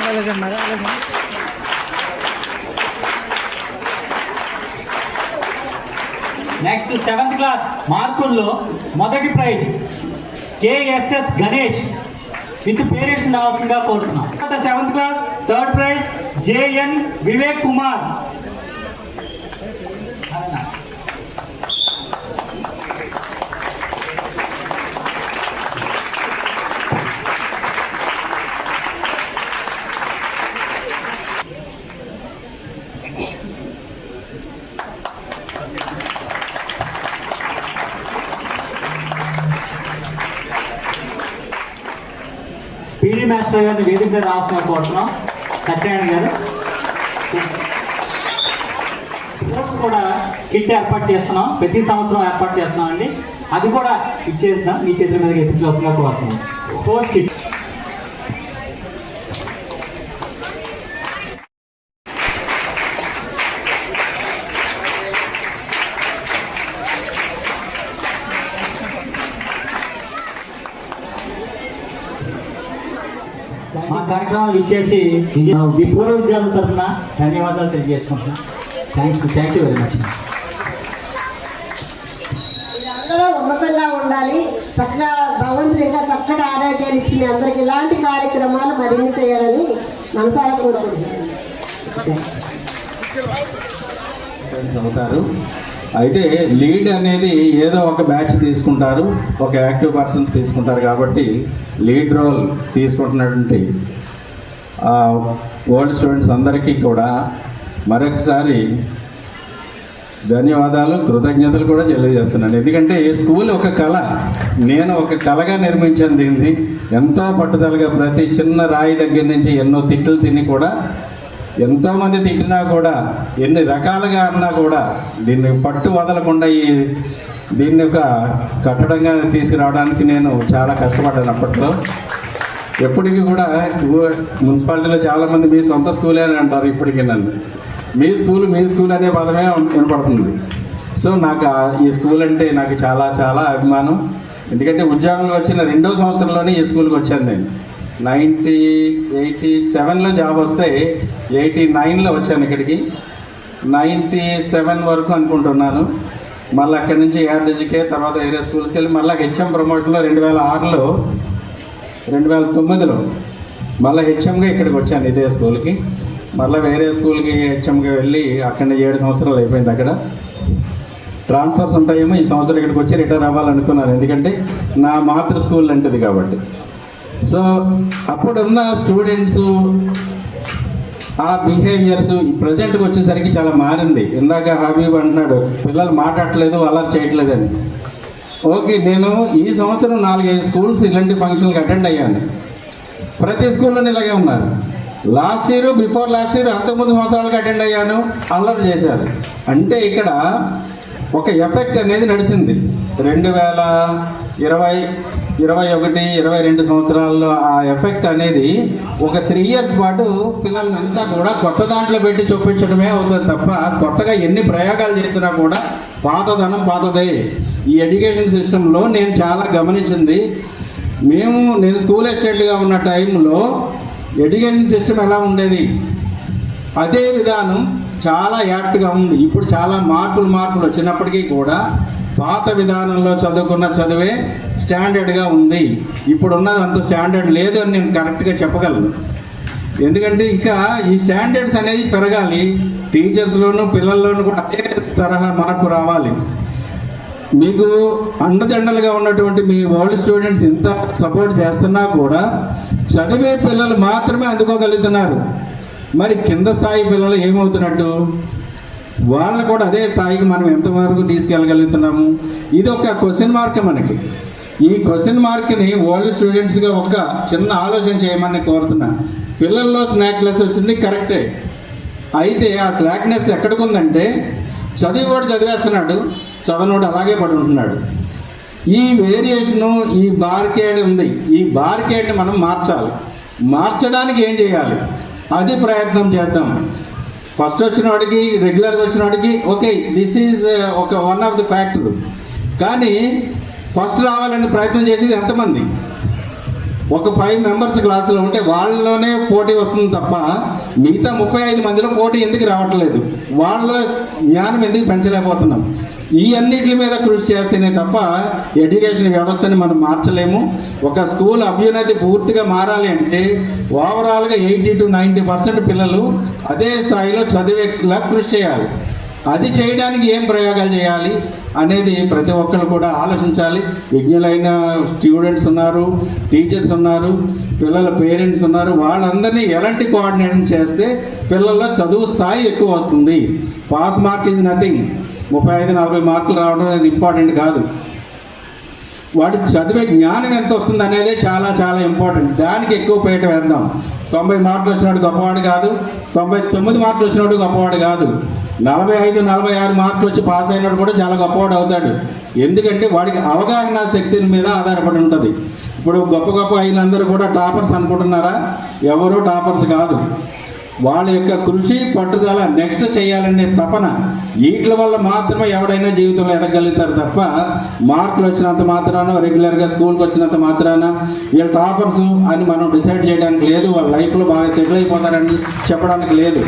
అలాగే మేడం, అలాగే. నెక్స్ట్ 7th క్లాస్ మార్కుల్లో మొదటి prize KSS Ganesh with parents రావాల్సిందిగా కోరుతున్నాం. 7th class third prize JN Vivek Kumar. PD master గారిని వేదిక మీద రావాల్సిన కోరుతున్నాం. సత్యనారాయణ గారు. స్పోర్ట్స్ కూడా కిట్ ఏర్పాటు చేస్తున్నాం, ప్రతి సంవత్సరం ఏర్పాటు చేస్తున్నాం అండి. అది కూడా ఇచ్చేస్తాం, మీ చేతుల మీదకి ఎప్పించవలసిందిగా కోరుతున్నాం. Sports kit. మా కార్యక్రమాలు ఇచ్చేసి పూర్వ విద్యార్థుల తరఫున ధన్యవాదాలు తెలియజేసుకుంటున్నాం. Thank you very much. మీరందరూ ఉన్నతంగా ఉండాలి. చక్కగా భగవంతుడు ఇంకా చక్కటి ఆరోగ్యాలు ఇచ్చి మీ అందరికి ఇలాంటి కార్యక్రమాలు మరిన్ని చేయాలని మనసారా కోరుకుంటున్నాను. అవుతారు. అయితే లీడ్ అనేది ఏదో ఒక బ్యాచ్ తీసుకుంటారు, ఒక యాక్టివ్ పర్సన్స్ తీసుకుంటారు. కాబట్టి లీడ్ రోల్ తీసుకుంటున్నటువంటి ఓల్డ్ స్టూడెంట్స్ అందరికీ కూడా మరొకసారి ధన్యవాదాలు, కృతజ్ఞతలు కూడా తెలియజేస్తున్నాను. ఎందుకంటే ఈ స్కూల్ ఒక కళ, నేను ఒక కళగా నిర్మించాను దీన్ని. ఎంతో పట్టుదలగా ప్రతి చిన్న రాయి దగ్గర నుంచి ఎన్నో తిట్లు తిని కూడా, ఎంతోమంది తిట్టినా కూడా, ఎన్ని రకాలుగా అన్నా కూడా దీన్ని పట్టు వదలకుండా దీన్ని ఒక కట్టడంగా తీసుకురావడానికి నేను చాలా కష్టపడ్డాను అప్పట్లో. ఎప్పటికీ కూడా మున్సిపాలిటీలో చాలామంది మీ సొంత స్కూలే అని అంటారు. ఇప్పటికీ నన్ను మీ స్కూల్ అనే పదమే వినపడుతుంది. సో నాకు ఈ స్కూల్ అంటే నాకు చాలా చాలా అభిమానం. ఎందుకంటే ఉద్యోగంలో వచ్చిన 2వ సంవత్సరంలోనే ఈ స్కూల్కి వచ్చాను నేను. 87లో జాబ్ వస్తే 89లో వచ్చాను ఇక్కడికి. 97 వరకు అనుకుంటున్నాను. మళ్ళీ అక్కడి నుంచి ఏఆర్డీజీకే, తర్వాత ఏరియా స్కూల్స్కి వెళ్ళి మళ్ళీ హెచ్ఎం ప్రమోషన్లో 2006లో 2009లో మళ్ళీ హెచ్ఎంగా ఇక్కడికి వచ్చాను ఇదే స్కూల్కి. మళ్ళీ వేరే స్కూల్కి హెచ్ఎంకి వెళ్ళి అక్కడ 7 సంవత్సరాలు అయిపోయింది. అక్కడ ట్రాన్స్ఫర్స్ ఉంటాయేమో, ఈ సంవత్సరం ఇక్కడికి వచ్చి రిటైర్ అవ్వాలనుకున్నాను, ఎందుకంటే నా మాతృ స్కూల్ లాంటిది కాబట్టి. సో అప్పుడున్న స్టూడెంట్స్ ఆ బిహేవియర్స్ ప్రజెంట్కి వచ్చేసరికి చాలా మారింది. ఇందాక హబీబ్ అంటున్నాడు పిల్లలు మాట్లాడట్లేదు, అలా చేయట్లేదని. ఓకే, నేను ఈ సంవత్సరం 4-5 స్కూల్స్ ఇలాంటి ఫంక్షన్కి అటెండ్ అయ్యాను. ప్రతి స్కూల్లోనే ఇలాగే ఉన్నారు. Last year, before last year, అంతకుముందు సంవత్సరాలకు అటెండ్ అయ్యాను, అల్లరి చేశారు. అంటే ఇక్కడ ఒక ఎఫెక్ట్ అనేది నడిచింది. 2020, 21, 22 సంవత్సరాల్లో ఆ ఎఫెక్ట్ అనేది ఒక 3 ఇయర్స్ పాటు పిల్లల్ని అంతా కూడా కొత్త దాంట్లో పెట్టి చూపించడమే అవుతుంది తప్ప కొత్తగా ఎన్ని ప్రయోగాలు చేసినా కూడా పాతదనం పాతదే. ఈ ఎడ్యుకేషన్ సిస్టంలో నేను చాలా గమనించింది. నేను స్కూల్ అసిస్టెంట్గా ఉన్న టైంలో ఎడ్యుకేషన్ సిస్టమ్ ఎలా ఉండేది, అదే విధానం చాలా యాక్ట్గా ఉంది. ఇప్పుడు చాలా మార్పులు వచ్చినప్పటికీ కూడా పాత విధానంలో చదువుకున్న చదువే స్టాండర్డ్గా ఉంది. ఇప్పుడు ఉన్నది అంత స్టాండర్డ్ లేదు అని నేను కరెక్ట్గా చెప్పగలను. ఎందుకంటే ఇంకా ఈ స్టాండర్డ్స్ అనేది పెరగాలి. టీచర్స్లోనూ పిల్లల్లోనూ కూడా అదే తరహా మార్పు రావాలి. మీకు అండదండలుగా ఉన్నటువంటి మీ ఓల్డ్ స్టూడెంట్స్ ఇంత సపోర్ట్ చేస్తున్నా కూడా చదివే పిల్లలు మాత్రమే అందుకోగలుగుతున్నారు. మరి కింద స్థాయి పిల్లలు ఏమవుతున్నట్టు? వాళ్ళని కూడా అదే స్థాయికి మనం ఎంతవరకు తీసుకెళ్ళగలుగుతున్నాము? ఇది ఒక క్వశ్చన్ మార్క్ మనకి. ఈ క్వశ్చన్ మార్క్ని ఓల్డ్ స్టూడెంట్స్గా ఒక చిన్న ఆలోచన చేయమని కోరుతున్నా. పిల్లల్లో స్నాక్నెస్ వచ్చింది కరెక్టే, అయితే ఆ స్లాక్నెస్ ఎక్కడికి ఉందంటే చదివేవాడు చదివేస్తున్నాడు, చదవనోడు అలాగే పడి ఉంటున్నాడు. ఈ వేరియేషను, ఈ బార్కేడ్ ఉంది. ఈ బార్కేడ్ని మనం మార్చడానికి ఏం చేయాలి అది ప్రయత్నం చేద్దాం. ఫస్ట్ వచ్చిన వాడికి, రెగ్యులర్గా వచ్చిన వాడికి ఓకే, దిస్ ఈజ్ ఒక వన్ ఆఫ్ ది ఫ్యాక్టర్. కానీ ఫస్ట్ రావాలని ప్రయత్నం చేసేది ఎంతమంది? ఒక 5 మెంబర్స్ క్లాసులో ఉంటే వాళ్ళలోనే పోటీ వస్తుంది తప్ప మిగతా 35 మందిలో పోటీ ఎందుకు రావట్లేదు? వాళ్ళ జ్ఞానం ఎందుకు పెంచలేకపోతున్నాం? ఈ అన్నిటి మీద కృషి చేస్తేనే తప్ప ఎడ్యుకేషన్ వ్యవస్థని మనం మార్చలేము. ఒక స్కూల్ అభ్యున్నతి పూర్తిగా మారాలి అంటే ఓవరాల్గా 80 to 90% పిల్లలు అదే స్థాయిలో చదివేలా కృషి చేయాలి. అది చేయడానికి ఏం ప్రయోగాలు చేయాలి అనేది ప్రతి ఒక్కరు కూడా ఆలోచించాలి. విజ్ఞులైన స్టూడెంట్స్ ఉన్నారు, టీచర్స్ ఉన్నారు, పిల్లల పేరెంట్స్ ఉన్నారు. వాళ్ళందరినీ ఎలాంటి కోఆర్డినేషన్ చేస్తే పిల్లల్లో చదువు స్థాయి ఎక్కువ వస్తుంది. Pass mark is nothing. 35-40 మార్కులు రావడం అనేది ఇంపార్టెంట్ కాదు. వాడి చదివే జ్ఞానం ఎంత వస్తుంది అనేదే చాలా చాలా ఇంపార్టెంట్. దానికి ఎక్కువ పీట వేద్దాం. 90 మార్కులు వచ్చినాడు గొప్పవాడు కాదు, 99 మార్కులు వచ్చినాడు గొప్పవాడు కాదు, 45-46 మార్కులు వచ్చి పాస్ అయినాడు కూడా చాలా గొప్పవాడు అవుతాడు. ఎందుకంటే వాడికి అవగాహన శక్తి మీద ఆధారపడి ఉంటుంది. ఇప్పుడు గొప్ప అయినందరూ కూడా టాపర్స్ అనుకుంటున్నారా? ఎవరూ టాపర్స్ కాదు. వాళ్ళ యొక్క కృషి, పట్టుదల, నెక్స్ట్ చేయాలనే తపన, వీటి వల్ల మాత్రమే ఎవడైనా జీవితంలో ఎదగలుగుతారు తప్ప మార్కులు వచ్చినంత మాత్రాన, రెగ్యులర్గా స్కూల్కి వచ్చినంత మాత్రాన వీళ్ళు టాపర్స్ అని మనం డిసైడ్ చేయడానికి లేదు. వాళ్ళ లైఫ్లో బాగా సెటిల్ అయిపోతారని చెప్పడానికి లేదు.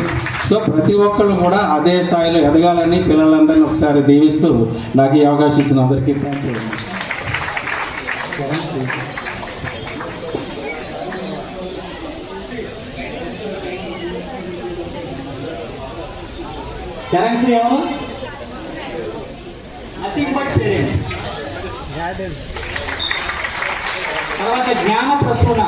సో ప్రతి ఒక్కళ్ళు కూడా అదే స్థాయిలో ఎదగాలని పిల్లలందరినీ ఒకసారి దీవిస్తూ నాకు ఈ అవకాశం ఇచ్చిన అందరికీ థ్యాంక్ యూ. చరణ్ శ్రీ ఎవరు? Nothing but parent. తర్వాత జ్ఞాన ప్రసూన.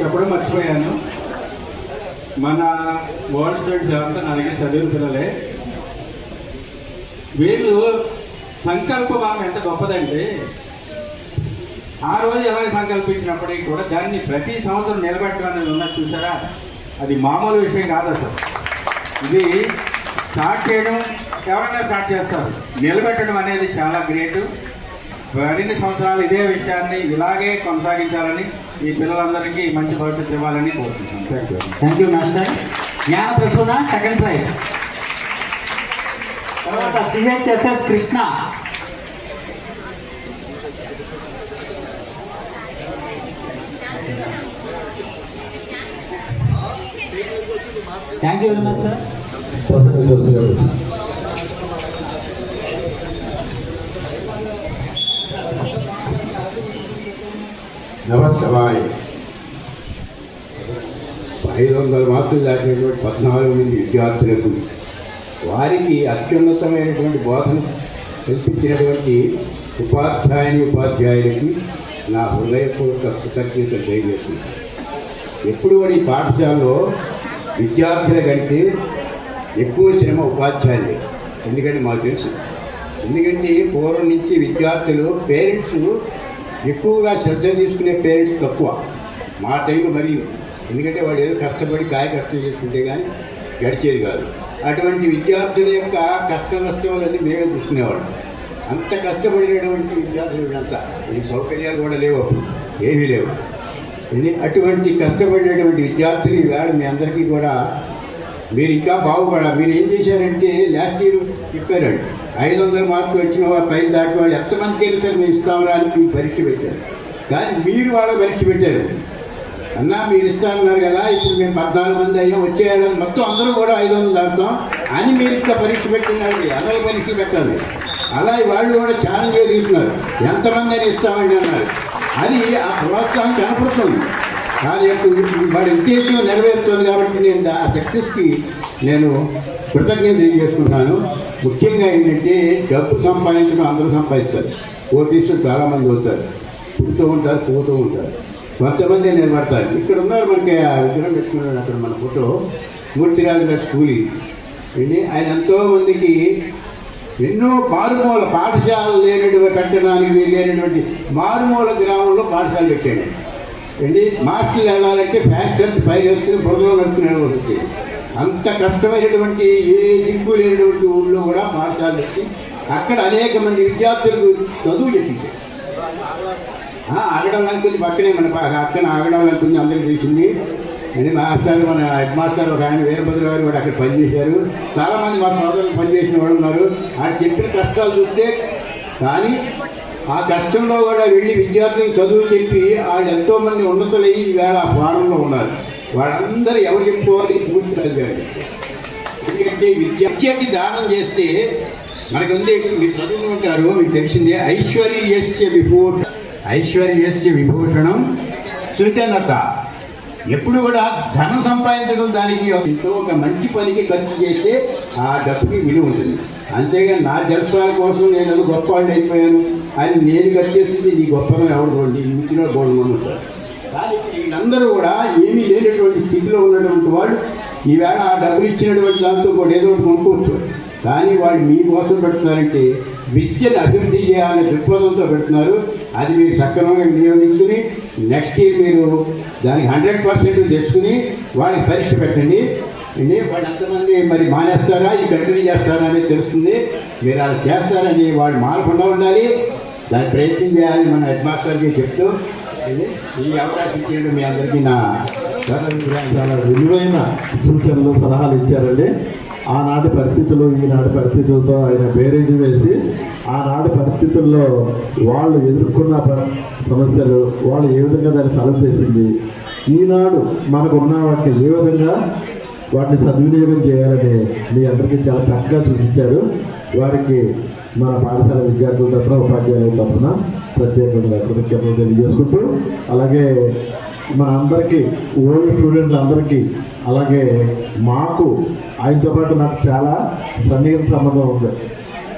చెప్పడం మర్చిపోయాను. మన వరల్డ్ స్టూడెంట్స్ అంతా నా దగ్గర చదివిన పిల్లలే. వీళ్ళు సంకల్ప భావం ఎంత గొప్పదంటే ఆ రోజు ఎలా సంకల్పించినప్పటికీ కూడా దాన్ని ప్రతి సంవత్సరం నిలబెట్టడానికి ఉన్నది చూసారా? అది మామూలు విషయం కాదు అసలు. ఇది స్టార్ట్ చేయడం ఎవరైనా స్టార్ట్ చేస్తారు, నిలబెట్టడం అనేది చాలా గ్రేటు. మరిన్ని సంవత్సరాలు ఇదే విషయాన్ని ఇలాగే కొనసాగించాలని, ఈ పిల్లలందరికీ మంచి భవిష్యత్తు ఇవ్వాలని కోరుకుంటున్నాను. Thank you. Thank you master. Gnana Prasuna second prize. తర్వాత CHSS Krishna. Thank you very much sir. నమస్కారం. 500 మార్కులు దాటినటువంటి 14 మంది విద్యార్థులకు వారికి అత్యున్నతమైనటువంటి బోధన కల్పించినటువంటి ఉపాధ్యాయులకి నా హృదయపూర్వక కృతజ్ఞతలు తెలియజేస్తున్నాను. ఎప్పుడు ఈ పాఠశాలలో విద్యార్థుల కంటే ఎక్కువ శ్రమ ఉపాధ్యాయులే. ఎందుకంటే మాకు తెలుసు. ఎందుకంటే పూర్వం నుంచి విద్యార్థులు పేరెంట్స్ ఎక్కువగా శ్రద్ధ తీసుకునే పేరెంట్స్ తక్కువ మా టైంలో. మరి ఎందుకంటే వాళ్ళు ఏదో కష్టపడి కష్టం చేసుకుంటే కానీ గడిచేది కాదు. అటువంటి విద్యార్థుల యొక్క కష్ట నష్టాలన్నీ మేమే చూసుకునేవాళ్ళం. అంత కష్టపడినటువంటి విద్యార్థులు అంతా ఈ సౌకర్యాలు కూడా లేవు, అప్పుడు ఏమీ లేవు. అటువంటి కష్టపడినటువంటి విద్యార్థులు ఈవేళ మీ అందరికీ కూడా మీరు ఇంకా బాగుపడాలి. మీరు ఏం చేశారంటే లాస్ట్ ఇయర్ చెప్పారండి 500 మార్కులు వచ్చిన వాళ్ళు పైన దాటి వాళ్ళు ఎంతమందికి వెళ్ళి సార్ మేము ఇస్తామని పరీక్ష పెట్టారు. కానీ మీరు వాళ్ళ పరీక్ష పెట్టారు. అన్నా మీరు ఇస్తామన్నారు కదా, ఇప్పుడు మేము 14 మంది అయ్యాం, వచ్చేయాలని మొత్తం అందరూ కూడా 500 దాటుతాం అని మీరు ఇంకా పరీక్ష పెట్టినారు. అందరూ పరీక్ష పెట్టాలి. అలా వాళ్ళు కూడా ఛాలెంజ్ తీసుకున్నారు, ఎంతమంది అని ఇస్తామండి అన్నారు. అది ఆ ప్రోత్సాహం కనపడుతుంది. కానీ వాడి ఉద్దేశం నెరవేరుతుంది. కాబట్టి నేను ఆ సక్సెస్కి నేను కృతజ్ఞత తెలియజేసుకుంటాను. ముఖ్యంగా ఏంటంటే డబ్బు సంపాదించడం అందరూ సంపాదిస్తారు. కోటీసులు చాలామంది వస్తారు, పుడుతూ ఉంటారు, పోతూ ఉంటారు, కొంతమంది నిలబడతారు. ఇక్కడ ఉన్నారు మనకి ఆ విగ్రహం పెట్టుకున్నాడు అక్కడ మన ఫోటో, మూర్తిరాజు గారి స్కూలి అండి. ఆయన ఎంతోమందికి ఎన్నో మారుమూల పాఠశాలలు పెట్టడానికి లేనటువంటి మారుమూల గ్రామంలో పాఠశాలలు పెట్టాడు అండి. మాస్టర్లు వెళ్ళాలంటే ఫ్యాక్టరీ పైన వేసుకుని బుర్రలో నడుచుకునే వచ్చి అంత కష్టమైనటువంటి ఏ దిక్కు లేనటువంటి ఊళ్ళో కూడా పాఠశాలలు వచ్చి అక్కడ అనేక మంది విద్యార్థులకు చదువు చెప్పించారు. ఆగడం అనుకుంది పక్కనే మన అక్కన ఆగడం అనుకుంది అందరికీ తెలిసింది అండి. మాస్టర్ మన హెడ్ మాస్టర్ ఒక ఆయన వీరభద్ర గారు కూడా అక్కడ పనిచేశారు. చాలామంది మా సోదరులు పనిచేసిన వాళ్ళు ఉన్నారు. ఆయన చెప్పిన కష్టాలు చూస్తే కానీ ఆ కష్టంలో కూడా వెళ్ళి విద్యార్థులకు చదువు చెప్పి వాళ్ళు ఎంతోమంది ఉన్నతులయ్యి ఈవేళ ఆ ఫారంలో ఉన్నారు. వాళ్ళందరూ ఎవరు చెప్పుకోవాలి? పూర్తిరాజు గారు. ఎందుకంటే విద్యకి దానం చేస్తే మనకు ఉంది, మీరు చదువుకుంటారు, మీకు తెలిసిందే ఐశ్వర్యస్య విభూషణం సుజనత. ఎప్పుడు కూడా ధనం సంపాదించడం దానికి ఎంతో ఒక మంచి పనికి ఖర్చు చేస్తే ఆ డబ్బుకి విలువ ఉంటుంది. అంతేగాని నా జలసాల కోసం నేను గొప్ప వాళ్ళు అయిపోయాను అని నేను ఖర్చు చేస్తుంది నీ గొప్పగా ఎవరు ఇంటిలో గోల్డ్ ఉంటారు. కానీ వీళ్ళందరూ కూడా ఏమీ లేనటువంటి స్థితిలో ఉన్నటువంటి వాళ్ళు ఈవేళ ఆ డబ్బులు ఇచ్చినటువంటి దాంతో కూడా ఏదో ఒకటి కొనుక్కోవచ్చు. కానీ వాళ్ళు మీకోసం పెడుతున్నారంటే విద్యను అభివృద్ధి చేయాలనే దృక్పథంతో పెడుతున్నారు. అది మీరు సక్రమంగా వినియోగించుకుని నెక్స్ట్ ఇయర్ మీరు దానికి 100% తెచ్చుకుని వాళ్ళకి పరీక్ష పెట్టండి. వాళ్ళు ఎంతమంది మరి మానేస్తారా ఈ కంటిన్యూ చేస్తారా అనేది తెలుస్తుంది. మీరు అలా చేస్తారని వాళ్ళు మానకుండా ఉండాలి, దాన్ని ప్రయత్నం చేయాలి మన హెడ్ మాస్టర్కి చెప్తూ ఈ అవకాశం ఇచ్చేయడం మీ అందరికీ నా చాలా విలువైన సూచనలు సలహాలు ఇచ్చారండి. ఆనాటి పరిస్థితులు ఈనాటి పరిస్థితులతో ఆయన బేరేజ్ వేసి ఆనాటి పరిస్థితుల్లో వాళ్ళు ఎదుర్కొన్న సమస్యలు వాళ్ళు ఏ విధంగా దాన్ని సాల్వ్ చేసింది, ఈనాడు మనకు ఉన్న వాటిని ఏ విధంగా వాటిని సద్వినియోగం చేయాలని మీ అందరికీ చాలా చక్కగా సూచించారు. వారికి మన పాఠశాల విద్యార్థుల తరఫున ఉపాధ్యాయుల తరఫున ప్రత్యేకంగా కృతజ్ఞతలు తెలియజేసుకుంటూ, అలాగే మన అందరికీ ఓల్డ్ స్టూడెంట్లందరికీ, అలాగే మాకు ఆయనతో పాటు నాకు చాలా సన్నిహిత సంబంధం ఉంది.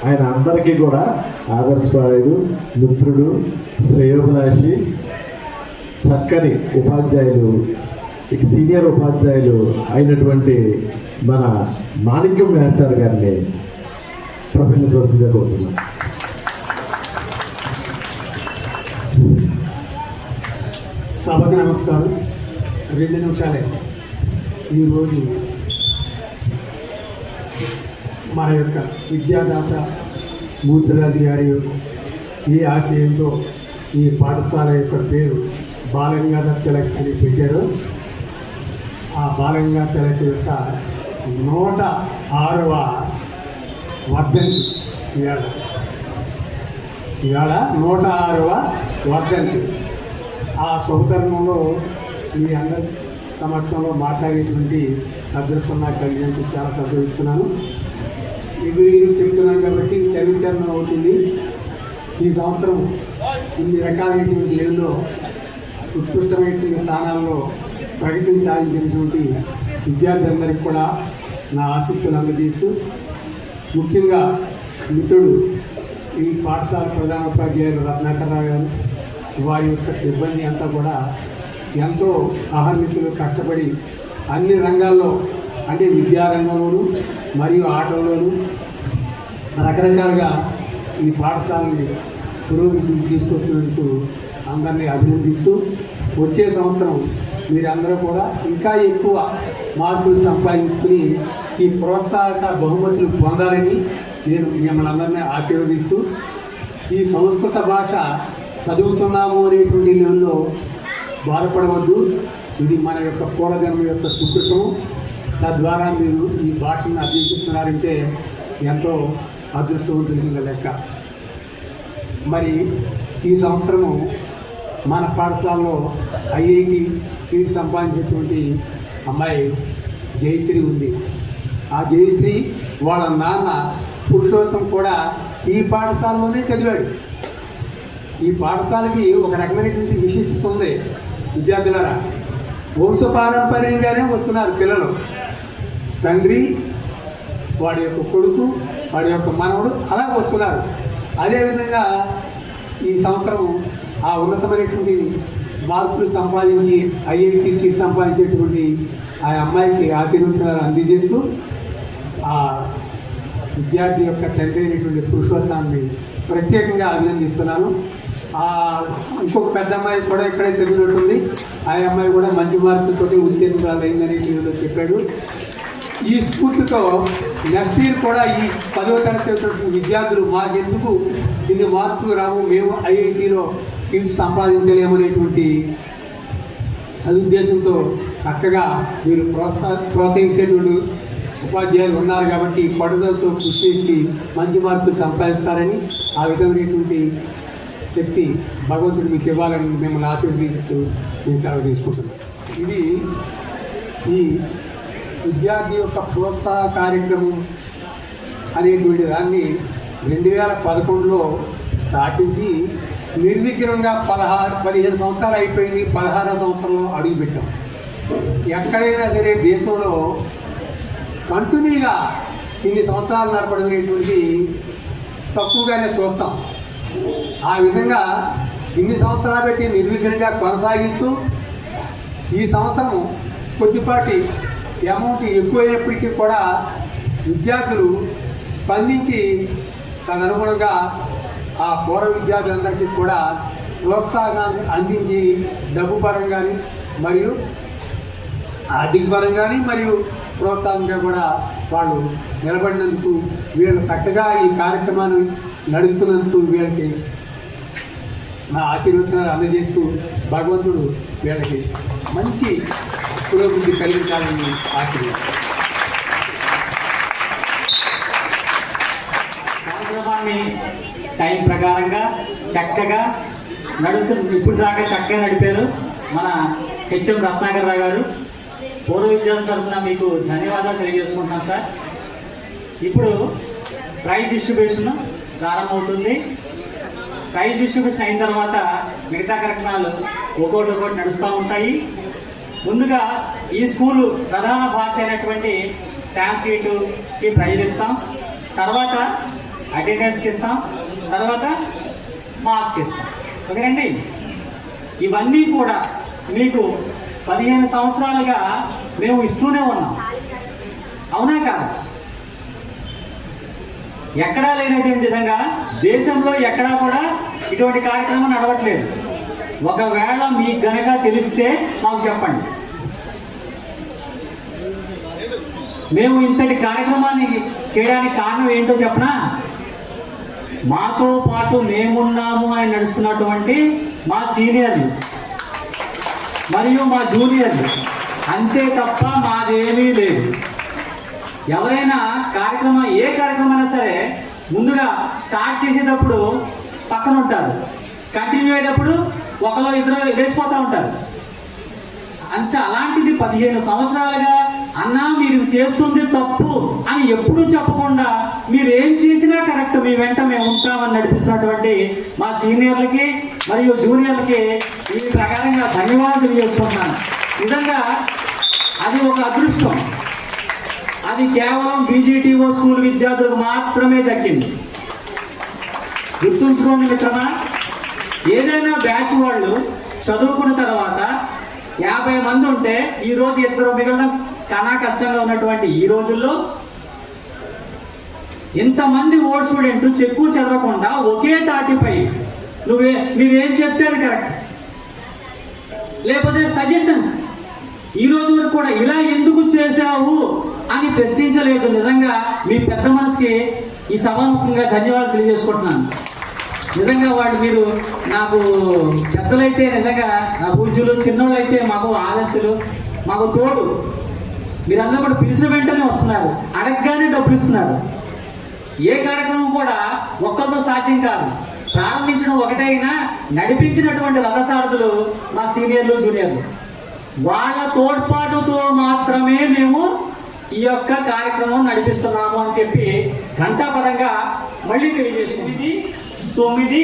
ఆయన అందరికీ కూడా ఆదర్శపాయుడు, మిత్రుడు, శ్రేయోభిలాషి, చక్కని ఉపాధ్యాయులు, ఇక సీనియర్ ఉపాధ్యాయులు అయినటువంటి మన మాణిక్యం మాస్టర్ గారిని ప్రసంగించవలసిందిగా కోరుతున్నాను. సభకు నమస్కారం. 2 నిమిషాలే. ఈరోజు మన యొక్క విద్యాదాత మూర్తిరాజు గారి ఈ ఆశయంతో ఈ పాఠశాల యొక్క పేరు బాలగంగాధర్ తిలక్ అని పెట్టారు. ఆ బాలగంగాధర్ తిలక్ యొక్క 106వ వర్ధంతి ఇవాళ 106వ వర్ధంతి. ఆ శుభతరుణంలో మీ అందరి సమక్షంలో మాట్లాడేటువంటి అదృష్టం నాకు కలిగినందుకు చాలా సంతోషిస్తున్నాను. ఇది చెప్తున్నాను కాబట్టి చరిత్రను అవుతుంది. ఈ సంవత్సరం ఇన్ని రకాలైనటువంటి లెవెల్లో ఉత్కృష్టమైనటువంటి స్థానాల్లో ప్రగతిని సాధించినటువంటి విద్యార్థులందరికీ కూడా నా ఆశీస్సులు అందజేస్తూ, ముఖ్యంగా మిత్రుడు ఈ పాఠశాల ప్రధానోపాధ్యాయులు రత్నాకర్రావు గారు, వారి యొక్క సిబ్బంది అంతా కూడా ఎంతో అహర్నిశలు కష్టపడి అన్ని రంగాల్లో, అంటే విద్యారంగంలోనూ మరియు ఆటల్లోనూ రకరకాలుగా ఈ పాఠశాలని పురోగతికి తీసుకొస్తున్నందుకు అందరినీ అభినందిస్తూ, వచ్చే సంవత్సరం మీరందరూ కూడా ఇంకా ఎక్కువ మార్కులు సంపాదించుకుని ఈ ప్రోత్సాహక బహుమతులు పొందాలని నేను మిమ్మల్ని అందరినీ ఆశీర్వదిస్తూ, ఈ సంస్కృత భాష చదువుతున్నాము అనేటువంటి లెవెల్లో బాధపడవద్దు. ఇది మన యొక్క పూర్వజన్మ యొక్క సుకృతం. తద్వారా మీరు ఈ భాషను అభ్యసిస్తున్నారంటే ఎంతో అదృష్టవంతుల కింద లెక్క. మరి ఈ సంవత్సరము మన పాఠశాలలో ఐఐటి సీట్ సంపాదించినటువంటి అమ్మాయి జయశ్రీ ఉంది. ఆ జయశ్రీ వాళ్ళ నాన్న పురుషోత్తం కూడా ఈ పాఠశాలలోనే చదివాడు. ఈ పాఠశాలకి ఒక రకమైనటువంటి విశిష్టత ఉంది. విద్యార్థులారా, వంశపారంపర్యంగానే వస్తున్నారు పిల్లలు. తండ్రి, వాడి యొక్క కొడుకు, వాడి యొక్క మనవడు అలా వస్తున్నారు. అదేవిధంగా ఈ సంవత్సరం ఆ ఉన్నతమైనటువంటి మార్కులు సంపాదించి ఐఐటి సీట్ సంపాదించేటువంటి ఆ అమ్మాయికి ఆశీర్వాదాలు అందజేస్తూ, ఆ విద్యార్థి యొక్క తండ్రి అయినటువంటి పురుషోత్తాన్ని ప్రత్యేకంగా అభినందిస్తున్నాను. ఇంకొక పెద్ద అమ్మాయి కూడా ఇక్కడే చదివినట్టుంది. ఆ అమ్మాయి కూడా మంచి మార్కులతోటి ఉత్తీర్ణురాలైందని టీవీలో చెప్పాడు. ఈ స్ఫూర్తితో నెక్స్ట్ ఇయర్ కూడా ఈ 10వ తరగతి చదువుతున్న విద్యార్థులు మాకెందుకు ఇన్ని మార్కులు రావు, మేము ఐఐటీలో సీట్స్ సంపాదించలేమనేటువంటి సదుద్దేశంతో చక్కగా మీరు ప్రోత్సహించేటువంటి ఉపాధ్యాయులు ఉన్నారు కాబట్టి పట్టుదలతో కృషి చేసి మంచి మార్కులు సంపాదిస్తారని, ఆ విధమైనటువంటి శక్తి భగవంతుడు మీకు ఇవ్వాలని మిమ్మల్ని ఆశీర్వదిస్తూ నేను సెలవు తీసుకుంటున్నాను. ఇది ఈ విద్యార్థి యొక్క ప్రోత్సాహ కార్యక్రమం అనేటువంటి దాన్ని 2011లో స్థాపించి నిర్విఘ్నంగా 15 సంవత్సరాలు అయిపోయింది. 16వ సంవత్సరంలో అడుగుపెట్టాం. ఎక్కడైనా సరే దేశంలో కంటిన్యూగా ఇన్ని సంవత్సరాలు నడపడమైనటువంటి తక్కువగానే చూస్తాం. ఆ విధంగా ఇన్ని సంవత్సరాలు పెట్టి నిర్విఘ్నంగా కొనసాగిస్తూ ఈ సంవత్సరం కొద్దిపాటి అమౌంట్ ఎక్కువైనప్పటికీ కూడా విద్యార్థులు స్పందించి తదనుగుణంగా ఆ పూర్వ విద్యార్థులందరికీ కూడా ప్రోత్సాహాన్ని అందించి డబ్బు పరంగాని మరియు ఆర్థిక పరంగాని మరియు ప్రోత్సాహంగా కూడా వాళ్ళు నిలబడినందుకు, వీళ్ళు చక్కగా ఈ కార్యక్రమాన్ని నడుపుతున్నందుకు వీళ్ళకి నా ఆశీర్వచనాలు అందజేస్తూ భగవంతుడు వీళ్ళకి మంచి పురోగతి కలిగించాలని ఆశీర్వదిస్తాను. కార్యక్రమాన్ని టైం ప్రకారంగా చక్కగా ఇప్పుడు దాకా చక్కగా నడిపారు మన హెచ్ఎం రత్నాకర్రావు గారు. పూర్వ విద్యార్థుల తరఫున మీకు ధన్యవాదాలు తెలియజేసుకుంటున్నాను సార్. ఇప్పుడు ప్రైజ్ డిస్ట్రిబ్యూషన్ ప్రారంభమవుతుంది. ప్రైజ్ డిస్ట్రిబ్యూషన్ అయిన తర్వాత మిగతా కార్యక్రమాలు ఒక్కొక్కటి నడుస్తూ ఉంటాయి. ముందుగా ఈ స్కూలు ప్రధాన భాష అయినటువంటి సాంస్క్రిట్కి ప్రైజ్ ఇస్తాం, తర్వాత అటెండెన్స్కి ఇస్తాం, తర్వాత మార్క్స్కి ఇస్తాం. ఓకేనండి. ఇవన్నీ కూడా మీకు 15 సంవత్సరాలుగా మేము ఇస్తూనే ఉన్నాం, అవునా కాదా? ఎక్కడా లేనటువంటి విధంగా దేశంలో ఎక్కడా కూడా ఇటువంటి కార్యక్రమం నడవట్లేదు. ఒకవేళ మీకు గనక తెలిస్తే మాకు చెప్పండి. మేము ఇంతటి కార్యక్రమాన్ని చేయడానికి కారణం ఏంటో చెప్పనా? మాతో పాటు మేమున్నాము అని నడుస్తున్నటువంటి మా సీనియర్లు మరియు మా జూనియర్లు, అంతే తప్ప మాదేమీ లేదు. ఎవరైనా కార్యక్రమం ఏ కార్యక్రమం అయినా సరే ముందుగా స్టార్ట్ చేసేటప్పుడు పక్కన ఉంటారు, కంటిన్యూ అయ్యేటప్పుడు ఒకరు ఇద్దరు వేసిపోతూ ఉంటారు. అంతే. అలాంటిది 15 సంవత్సరాలుగా అన్నా మీరు చేస్తుంది తప్పు అని ఎప్పుడూ చెప్పకుండా మీరు ఏం చేసినా కరెక్ట్, మీ వెంట మేము ఉంటామని నడిపిస్తున్నటువంటి మా సీనియర్లకి మరియు జూనియర్లకి ఈ ప్రకారంగా ధన్యవాదాలు తెలియజేసుకుంటున్నాను. నిజంగా అది ఒక అదృష్టం. అది కేవలం బీజీటీఓ స్కూల్ విద్యార్థులకు మాత్రమే దక్కింది. గుర్తుంచుకోండి మిత్రమా, ఏదైనా బ్యాచ్ వాళ్ళు చదువుకున్న తర్వాత 50 మంది ఉంటే ఈరోజు 2 మిగలడం కన్నా కష్టంగా ఉన్నటువంటి ఈ రోజుల్లో ఇంతమంది ఓల్డ్ స్టూడెంట్ చెక్కు చదవకుండా ఒకే తాటిపై మీరేం చెప్తే అది కరెక్ట్, లేకపోతే సజెషన్స్ ఈ రోజు వరకు కూడా ఇలా ఎందుకు చేశావు అని ప్రశ్నించలేదు. నిజంగా మీ పెద్ద మనసుకి ఈ సభాముఖంగా ధన్యవాదాలు తెలియజేసుకుంటున్నాను. నిజంగా మీరు నాకు పెద్దలైతే నిజంగా నా పూజ్యులు, చిన్నోళ్ళు అయితే మాకు ఆదర్శులు, మాకు తోడు. మీరందరూ కూడా పిలిచిన వెంటనే వస్తున్నారు, అడగగానే డబ్బులు ఇస్తున్నారు. ఏ కార్యక్రమం కూడా ఒక్కరితో సాధ్యం కాదు. ప్రారంభించడం ఒకటైనా నడిపించినటువంటి రథసారథులు మా సీనియర్లు, జూనియర్లు. వాళ్ళ తోడ్పాటుతో మాత్రమే మేము ఈ యొక్క కార్యక్రమం నడిపిస్తున్నాము అని చెప్పి ఘంటాపదంగా మళ్ళీ తెలియజేసుకుంది. 9,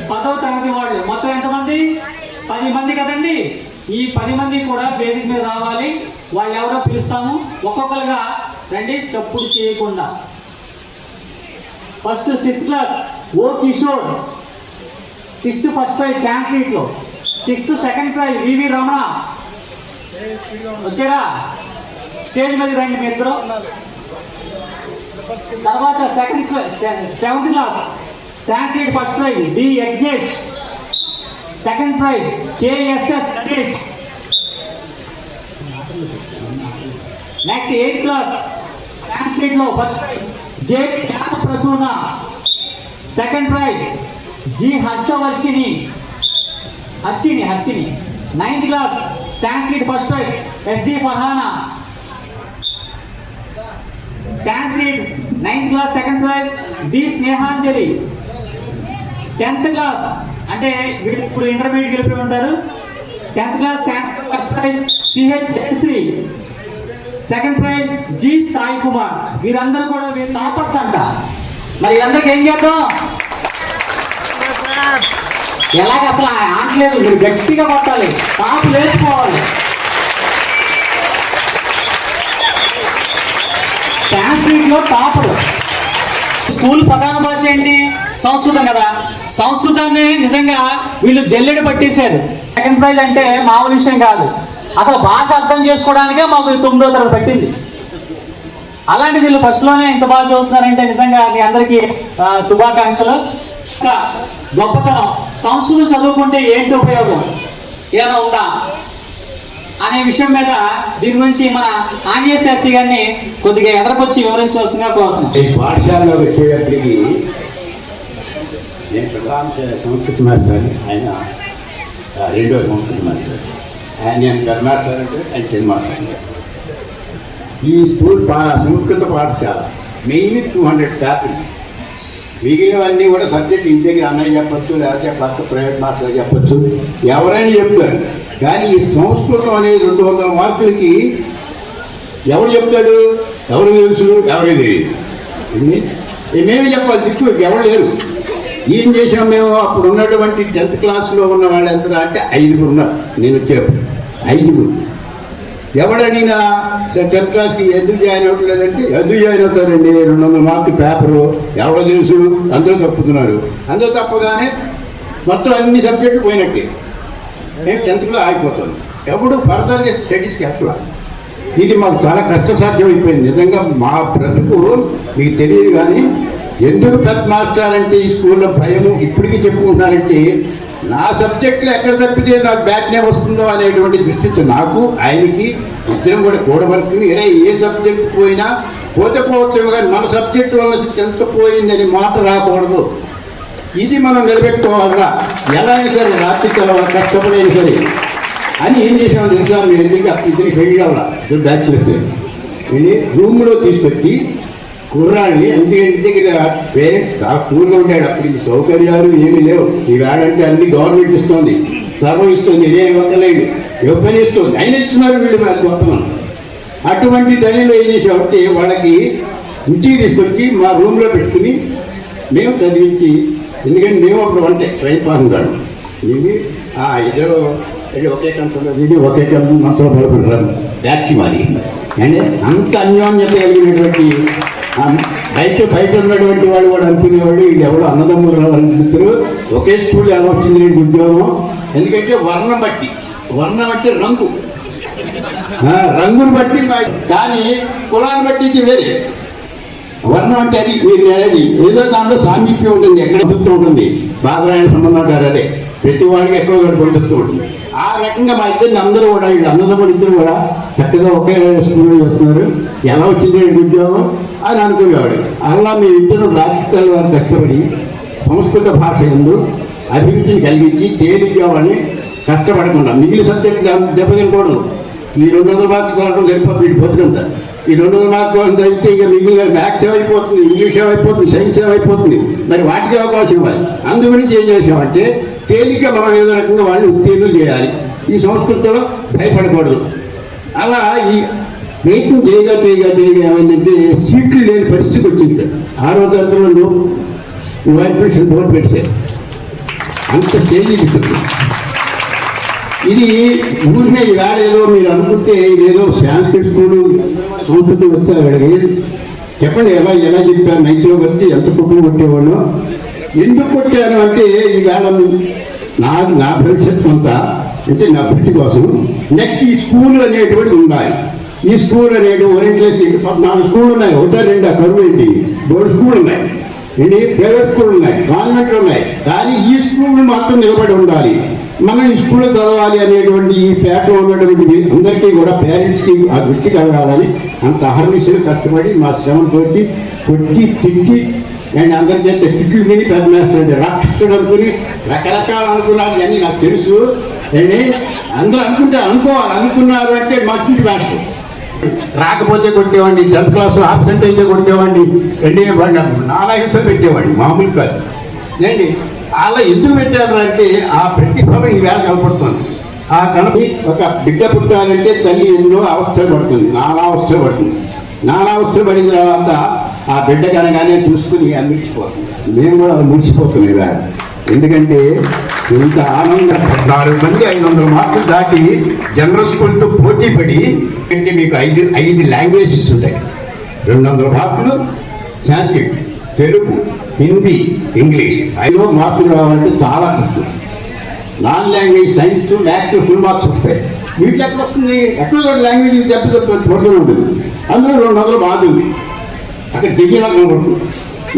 10వ తరగతి వాళ్ళు మొత్తం ఎంతమంది? 10 మంది కదండి. ఈ 10 మంది కూడా వేదిక మీద రావాలి. వాళ్ళు ఎవరో పిలుస్తాము, ఒక్కొక్కరుగా రండి, చప్పుడు చేయకుండా. First 6th class O Kishore, 6th first prize Sanskrit లో, 6th సెకండ్ ప్రైజ్ వివి రమణ. వచ్చారా? స్టేజ్ మీద రండి మీ ఇద్దరు. తర్వాత 7th class Sanskrit first prize D Yagnesh, second prize KSS Ganesh. Next 8th class Sanskrit లో first prize J Prasuna, second prize G Harshavarshini. 9th class Sanskrit first prize SD Farhana. Sanskrit 9th class second prize D Snehanjali. 10th class అంటే వీళ్ళు ఇప్పుడు intermediate గెలిపి ఉంటారు. 10th class Sanskrit first prize CH Jayashree, second prize G Sai Kumar. వీరందరూ కూడా toppers అంట. మరి వీళ్ళందరికీ ఏం చేద్దాం? ఎలాగ అసలు ఆంటలేదు, మీరు గట్టిగా కొట్టాలి, టాప్ వేసుకోవాలి. సాంస్క్రిట్ లో టాపర్. స్కూల్ ప్రధాన భాష ఏంటి? సంస్కృతం కదా. సంస్కృతాన్ని నిజంగా వీళ్ళు జల్లెడ పట్టేశారు. సెకండ్ ప్రైజ్ అంటే మామూలు విషయం కాదు. అసలు భాష అర్థం చేసుకోవడానికే మాకు 9వ తరగతి పట్టింది. అలాంటి వీళ్ళు ఫస్ట్లోనే ఇంత బాగా చదువుతున్నారంటే నిజంగా మీ అందరికీ శుభాకాంక్షలు. గొప్పతనం, సంస్కృతం చదువుకుంటే ఏంటి ఉపయోగం, ఏమైనా ఉందా అనే విషయం మీద దీని గురించి మన ఆంజనేయ శాస్త్రి గారిని కొద్దిగా ఎదరకొచ్చి వివరించవలసిందిగా కోరుతున్నాం. ఈ పాఠశాలలో వచ్చేటప్పటికి నేను ప్రధాన సంస్కృతి మాస్టర్, ఆయన 2వ సంస్కృతి మాస్టర్. నేను పెద్ద మాస్టర్ అంటే ఆయన చిన్న మాస్టర్. ఈ స్కూల్ సంస్కృత పాఠశాల మెయిన్ 200 పేపర్లు. మిగిలినవన్నీ కూడా సబ్జెక్ట్ ఇంటి దగ్గర అన్నయ్య చెప్పచ్చు, లేకపోతే పక్క ప్రైవేట్ మాస్టర్ చెప్పచ్చు, ఎవరైనా చెప్తారు. కానీ ఈ సంస్కృతం అనేది 200 మార్కులకి ఎవరు చెప్తాడు? ఎవరు తెలుసు? ఎవరికి తెలియదు. మేమే చెప్పాలి, దిక్కు ఎవరు లేరు. ఏం చేసాం మేము? అప్పుడు ఉన్నటువంటి 10th క్లాస్లో ఉన్న వాళ్ళు ఎంత అంటే 5 ఉన్నారు. నేను వచ్చేటప్పుడు 5. ఎవడడినా 10th క్లాస్కి ఎందుకు జాయిన్ అవ్వట్లేదంటే ఎందుకు జాయిన్ అవుతారండి, 200 మార్కులు పేపరు, ఎవరో తెలుసు, అందరూ తప్పుతున్నారు. అందరూ తప్పగానే మొత్తం అన్ని సబ్జెక్టులు పోయినట్టే. నేను 10th ఆగిపోతాను. ఎప్పుడు ఫర్దర్గా స్టడీస్కి అసలు ఇది మాకు చాలా కష్టసాధ్యం అయిపోయింది. నిజంగా మా బ్రతుకు మీకు తెలియదు. కానీ ఎందుకు పెద్ద మాస్టర్ అంటే ఈ స్కూల్లో భయము ఇప్పటికీ చెప్పుకుంటున్నారంటే, నా సబ్జెక్టులో ఎక్కడ తప్పితే నాకు బ్యాక్ నేమ్ వస్తుందో అనేటువంటి దృష్టితో నాకు ఆయనకి ఇద్దరం కూడా కూడబడుతుంది. ఏ సబ్జెక్ట్ పోయినా పోవచ్చు, కానీ మన సబ్జెక్టు వల్ల ఎంత పోయిందని మాట రాకూడదు. ఇది మనం నిలబెట్టుకోవాలరా, ఎలా అయినా సరే రాత్రి కష్టపడైనా సరే అని ఏం చేసామో తెలుసా? మీరు ఎందుకు ఇద్దరికి పెళ్లి కావాలా, ఇద్దరు బ్యాచులర్స్ రూమ్లో తీసుకొచ్చి కుర్రాన్ని, ఎందుకంటే పేరెంట్స్ చాలా కూర్గా ఉంటాడు. అప్పుడు సౌకర్యాలు ఏమీ లేవు. ఈవేళంటే అన్ని గవర్నమెంట్ ఇస్తుంది, సర్వం ఇస్తుంది, ఇదే ఇవ్వలేదు, పని ఇస్తుంది, అయినా ఇస్తున్నారు వీళ్ళు గొప్పనం. అటువంటి టైంలో ఏం చేసామంటే వాళ్ళకి ఇంటికి తీసుకొచ్చి మా రూమ్లో పెట్టుకుని మేము చదివించి, ఎందుకంటే మేము అప్పుడు అంటే ట్రైన్ పాస్ కాదు. ఇది ఇద్దరు ఇది ఒకే కంచంలో ఇది ఒకే మంచంలో పడుకుంటారు బ్యాచ్ మరి అంటే అంత అన్యోన్యత కలిగినటువంటి బయట ఉన్నటువంటి వాళ్ళు కూడా అనుకునేవాళ్ళు ఇది ఎవరు అన్నదమ్ములు అనిపిస్తారు. ఒకే స్కూల్ ఎలా వచ్చింది నేను ఉద్యోగం, ఎందుకంటే వర్ణం అంటే రంగును బట్టి కానీ కులాన్ని బట్టి ఇది వేరే. వర్ణం అంటే అది మీరు అనేది ఏదో దాంట్లో సామీప్యం ఉంటుంది, ఎక్కడ బంధుత్వం ఉంటుంది. బాధరాయణ సంబంధం అంటారు అదే, ప్రతి వాడికి ఎక్కడో ఒకటి బంధుత్వం ఉంటుంది. ఆ రకంగా మా ఇద్దరిని అందరూ కూడా వీళ్ళు అన్నదమ్ములు ఇద్దరు కూడా చక్కగా ఒకే స్కూల్లో చేస్తున్నారు. ఎలా వచ్చింది ఉద్యోగం అని అనుకునేవాడు. అలా మీ ఇద్దరు రాజకీయాల వారు కష్టపడి సంస్కృత భాష ఎందు అభిరుచిని కలిగించి తేలిగ్గా వాళ్ళని కష్టపడకుండా మిగిలిన సబ్జెక్ట్ దెబ్బతినకూడదు. ఈ 200 మార్కులు చదవడం సరిపోతుంది వీడి బతుకంతా. ఈ 200 మార్కులు చదివితే ఇక మిగిలిన మ్యాథ్స్ ఏమైపోతుంది, ఇంగ్లీష్ ఏమైపోతుంది, సైన్స్ ఏమైపోతుంది, మరి వాటికి అవకాశం ఇవ్వాలి. అందు గురించి ఏం చేసామంటే తేలిక మనం ఏదో రకంగా వాళ్ళని ఉత్తీర్ణులు చేయాలి, ఈ సంస్కృతిలో భయపడకూడదు. అలా ఈ ప్రయత్నం చేయగా ఏమైందంటే సీట్లు లేని పరిస్థితికి వచ్చింది. 6వ తరగతిలో వైబ్రేషన్ బోర్డు పెట్టారు, అంత చేయించుకుంది. ఇది ఊరినే ఈవేళ ఏదో మీరు అనుకుంటే ఇదేదో సాంస్క్రిట్ స్కూలు సంస్కృతి వచ్చారు వీళ్ళకి చెప్పండి. ఎలా చెప్పారు నైతిలో వచ్చి ఎంత కుటుంబం కొట్టేవాళ్ళు, ఎందుకు కొట్టాను అంటే ఈవేళ నా భవిష్యత్తు అంతా అంటే నా భక్తి కోసం నెక్స్ట్ ఈ స్కూల్ అనేటువంటి ఉండాలి. ఈ స్కూల్ అనేది ఓరియంటేషన్ 14 స్కూళ్ళు ఉన్నాయి, 1-2 కరువు ఏంటి, 2 స్కూళ్ళు ఉన్నాయి, ఏంటి ప్రైవేట్ స్కూళ్ళు ఉన్నాయి, కాన్వెంట్లు ఉన్నాయి. కానీ ఈ స్కూల్ మాత్రం నిలబడి ఉండాలి, మనం ఈ స్కూల్లో చదవాలి అనేటువంటి ఈ పేటలో ఉన్నటువంటి అందరికీ కూడా పేరెంట్స్కి ఆ దృష్టి కలగాలని అంత అహర్నిశలు కష్టపడి మా శ్రమను కొట్టి తిట్టి అండ్ అందరి చేస్తే తిట్లు విని పెద్ద మేస్తాడు రాక్షసుడు అనుకుని రకరకాలు అనుకున్నారు. అన్నీ నాకు తెలుసు. అండి అందరూ అనుకున్నారు అంటే మా స్కూల్ మాస్టర్ రాకపోతే కొట్టేవాడిని, 10th క్లాస్లో ఆబ్సెంట్ అయితే కొట్టేవాడిని, నానా హింసలు పెట్టేవాడిని, మామూలు కాదు ఏంటి. అలా ఎందుకు పెట్టారు అంటే ఆ ప్రతిభ ఈవేళ కనపడుతుంది. ఆ కనపడి ఒక బిడ్డ పుట్టాలంటే తల్లి ఎన్నో అవస్థలు పడుతుంది, నానా అవస్థలు పడిన తర్వాత ఆ బిడ్డ కనగానే చూసుకుని ముడిచిపోతుంది. మేము కూడా ముడిచిపోతున్నాం ఈవేళ. ఎందుకంటే ఇంత ఆనందంగా 14 మంది 500 మార్కులు దాటి జనరల్ స్కూల్తో పోటీ పడి అంటే మీకు 5 లాంగ్వేజెస్ ఉంటాయి. 200 మార్కులు సాంస్క్రిట్, తెలుగు, హిందీ, ఇంగ్లీష్ 5 మార్కులు రావాలంటే చాలా కష్టం. Non language science, maths full marks వస్తాయి. వీటికి ఎక్కడ వస్తుంది, ఎక్కడో లాంగ్వేజ్ పడుతూనే ఉంటుంది. అందులో 200 మార్కులు అక్కడ దిగినా కనబడుతుంది.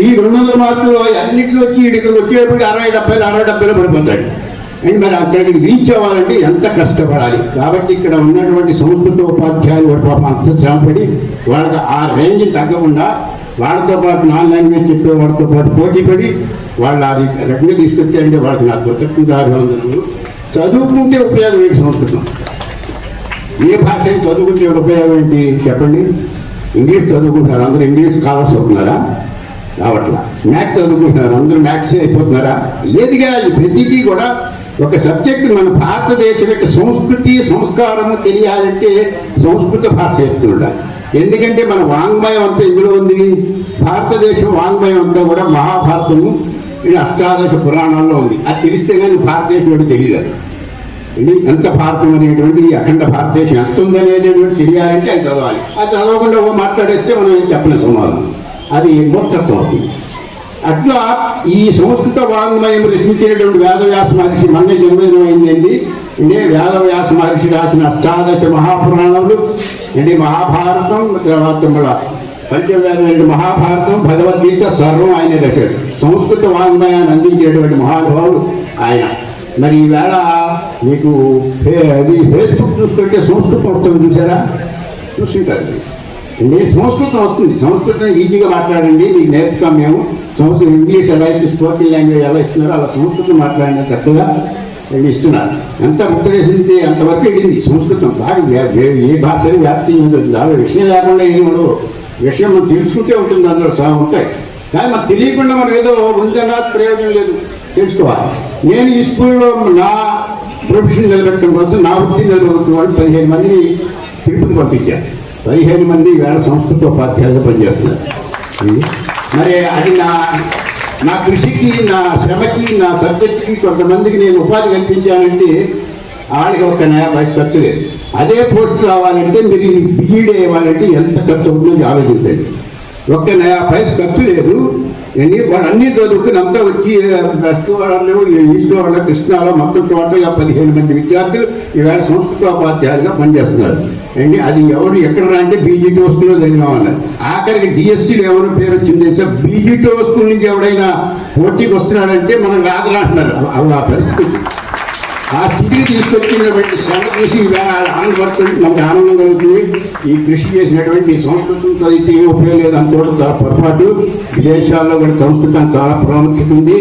ఈ 200 మార్కులు అన్నింటిలో వచ్చి ఇక్కడికి వచ్చేటప్పుడు 60-70 పడిపోతాడు. అండ్ మరి అక్కడికి రీచ్ అవ్వాలంటే ఎంత కష్టపడాలి. కాబట్టి ఇక్కడ ఉన్నటువంటి సంస్కృత ఉపాధ్యాయులు పాపం అంత శ్రమపడి వాళ్ళకి ఆ రేంజ్ తగ్గకుండా వాళ్ళతో పాటు నాన్ లాంగ్వేజ్ చెప్పే వాళ్ళతో పాటు పోటీ పడి వాళ్ళు అది రకంగా తీసుకొచ్చారంటే వాళ్ళకి నాకు కృతజ్ఞతాభివందనలు. చదువుకుంటే ఉపయోగం ఏంటి సంస్కృతం? ఏ భాషని చదువుకుంటే ఉపయోగం ఏంటి చెప్పండి? ఇంగ్లీష్ చదువుకుంటున్నారు, అందరూ ఇంగ్లీష్ స్కాలర్స్ అవుతున్నారా? రావట్లా. మ్యాథ్స్ చదువుకుంటున్నారు, అందరూ మ్యాథ్స్ అయిపోతున్నారా? లేదుగా. ప్రతిదీ కూడా ఒక సబ్జెక్టు మన భారతదేశం యొక్క సంస్కృతి సంస్కారము తెలియాలంటే సంస్కృత భాష చెప్తుండాలి. ఎందుకంటే మన వాంగ్మయం అంతా ఇందులో ఉంది. భారతదేశం వాంగ్మయం అంతా కూడా మహాభారతము, ఇది 18 పురాణాల్లో ఉంది. అది తెలిస్తే కానీ భారతదేశం తెలియదు. ఇది ఎంత భారతం అనేటువంటి అఖండ భారతదేశం ఎంత ఉందనేటువంటి తెలియాలంటే అది చదవాలి. అది చదవకుండా మాట్లాడేస్తే మనం ఏం చెప్పలేం సమాధానం, అది మూర్ఖత్వం అవుతుంది. అట్లా ఈ సంస్కృత వాంగ్మయం రచించినటువంటి వేదవ్యాస మహర్షి మొన్న జన్మదినం అయిందండి. ఇదే వేదవ్యాస మహర్షి రాసిన 18 మహాపురాణాలు, ఇది మహాభారతం, తర్వాత పంచవేద మహాభారతం, భగవద్గీత సర్వం ఆయన రచాడు. సంస్కృత వాంగ్మయాన్ని అందించేటువంటి మహానుభావుడు ఆయన. మరి ఈవేళ మీకు అది ఫేస్బుక్ చూస్తుంటే సంస్కృతం వస్తుంది, చూసారా? చూస్తుంటారు. అంటే సంస్కృతం వస్తుంది. సంస్కృతం ఈజీగా మాట్లాడండి, మీకు నేర్చుతాం మేము. సంస్కృతం ఇంగ్లీష్ ఎలా ఇస్తే స్పోకెన్ లాంగ్వేజ్ ఎలా ఇస్తున్నారో అలా సంస్కృతం మాట్లాడిన చక్కగా ఇస్తున్నారు. ఎంత ముక్కలేసింది అంతవరకు వెళ్ళింది సంస్కృతం. బాగా ఏ భాషని వ్యాప్తి ఉంటుంది. దాని విషయం లేకుండా ఏమి ఉండవు. విషయం మనం తెలుసుకుంటే ఉంటుంది, అందులో ఉంటాయి. కానీ మనకు తెలియకుండా మనం ఏదో ఉందన్నా ప్రయోజనం లేదు, తెలుసుకోవాలి. నేను ఈ స్కూల్లో నా ప్రొఫెషన్ నిలబెట్టడం కోసం, నా వృత్తి నిలబెట్టడం వాళ్ళు 15 మందిని తిరుపతి పంపించారు. 15 మంది వేళ సంస్కృత ఉపాధ్యాయులు పనిచేస్తున్నారు. మరి అది నా కృషికి, నా శ్రమకి, నా సబ్జెక్ట్కి కొంతమందికి నేను ఉపాధి కల్పించానంటే వాళ్ళకి ఒక్క నయా పైసా ఖర్చు లేదు. అదే పోస్ట్ రావాలంటే మీరు బీఈడీ అవ్వాలంటే ఎంత ఖర్చు అవుతుందో ఆలోచించండి. ఒక్క నయా పైసా ఖర్చు లేదు. వాళ్ళు అన్ని చదువుకుని అంతా వచ్చి వెస్ట్ వాళ్ళు ఈస్ట్ వాళ్ళు కృష్ణాలో మొత్తం టోటల్గా 15 మంది విద్యార్థులు ఈవేళ సంస్కృతోపాధ్యాయులుగా పనిచేస్తున్నారు అండి. అది ఎవరు ఎక్కడ అంటే బీజీటీ స్కూల్లో చదివామన్నారు. ఆఖరికి డిఎస్సీలో ఎవరు పేరు వచ్చింది సార్, బీజీటీ స్కూల్ నుంచి ఎవడైనా పోటీకి వస్తున్నాడంటే మనం రాదురా అంటున్నారు. ఆ పరిస్థితి, ఆ స్థితికి తీసుకొచ్చినటువంటి శ్రమ చూసి ఆనందపడుతుంది, మనకు ఆనందం కలుగుతుంది. ఈ కృషి చేసినటువంటి సంస్కృతంతో అయితే ఏ ఉపయోగం లేదు అనుకోవడం చాలా పొరపాటు. విదేశాల్లో కూడా సంస్కృతం చాలా ప్రాముఖ్యత ఉంది.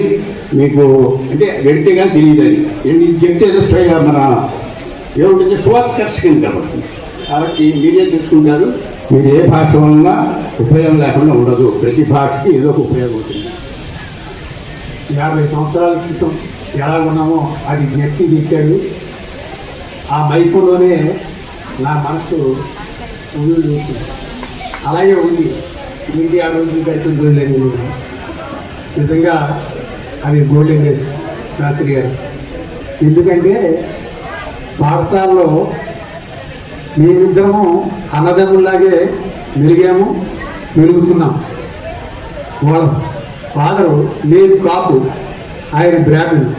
మీకు అంటే వెళితే కానీ తెలియదు. అది ఇది చెప్తే మన ఏముంటుంది స్వోత్కర్షకం కనబడుతుంది. కాబట్టి మీరే చూసుకుంటారు. మీరు ఏ భాష వలన ఉపయోగం లేకుండా ఉండదు. ప్రతి భాషకి ఏదో ఒక ఉపయోగం ఉంటుంది. 50 సంవత్సరాల క్రితం ఎలా ఉన్నామో అది వ్యక్తి తెచ్చాడు. ఆ మైపులోనే నా మనసు ఉంది, అలాగే ఉంది. ఇంటి ఆ రోజు గడిపిన రోజులేదు. నిజంగా అది గోల్డెన్ డేస్ శాస్త్రి గారు. ఎందుకంటే పాఠశాలలో మేమిద్దరము అన్నదమ్ముల్లాగే మెలిగాము, మెలుగుతున్నాం. వాళ్ళ ఫాదరు నేను కాపు, ఆయన బ్రాహ్మణుడు.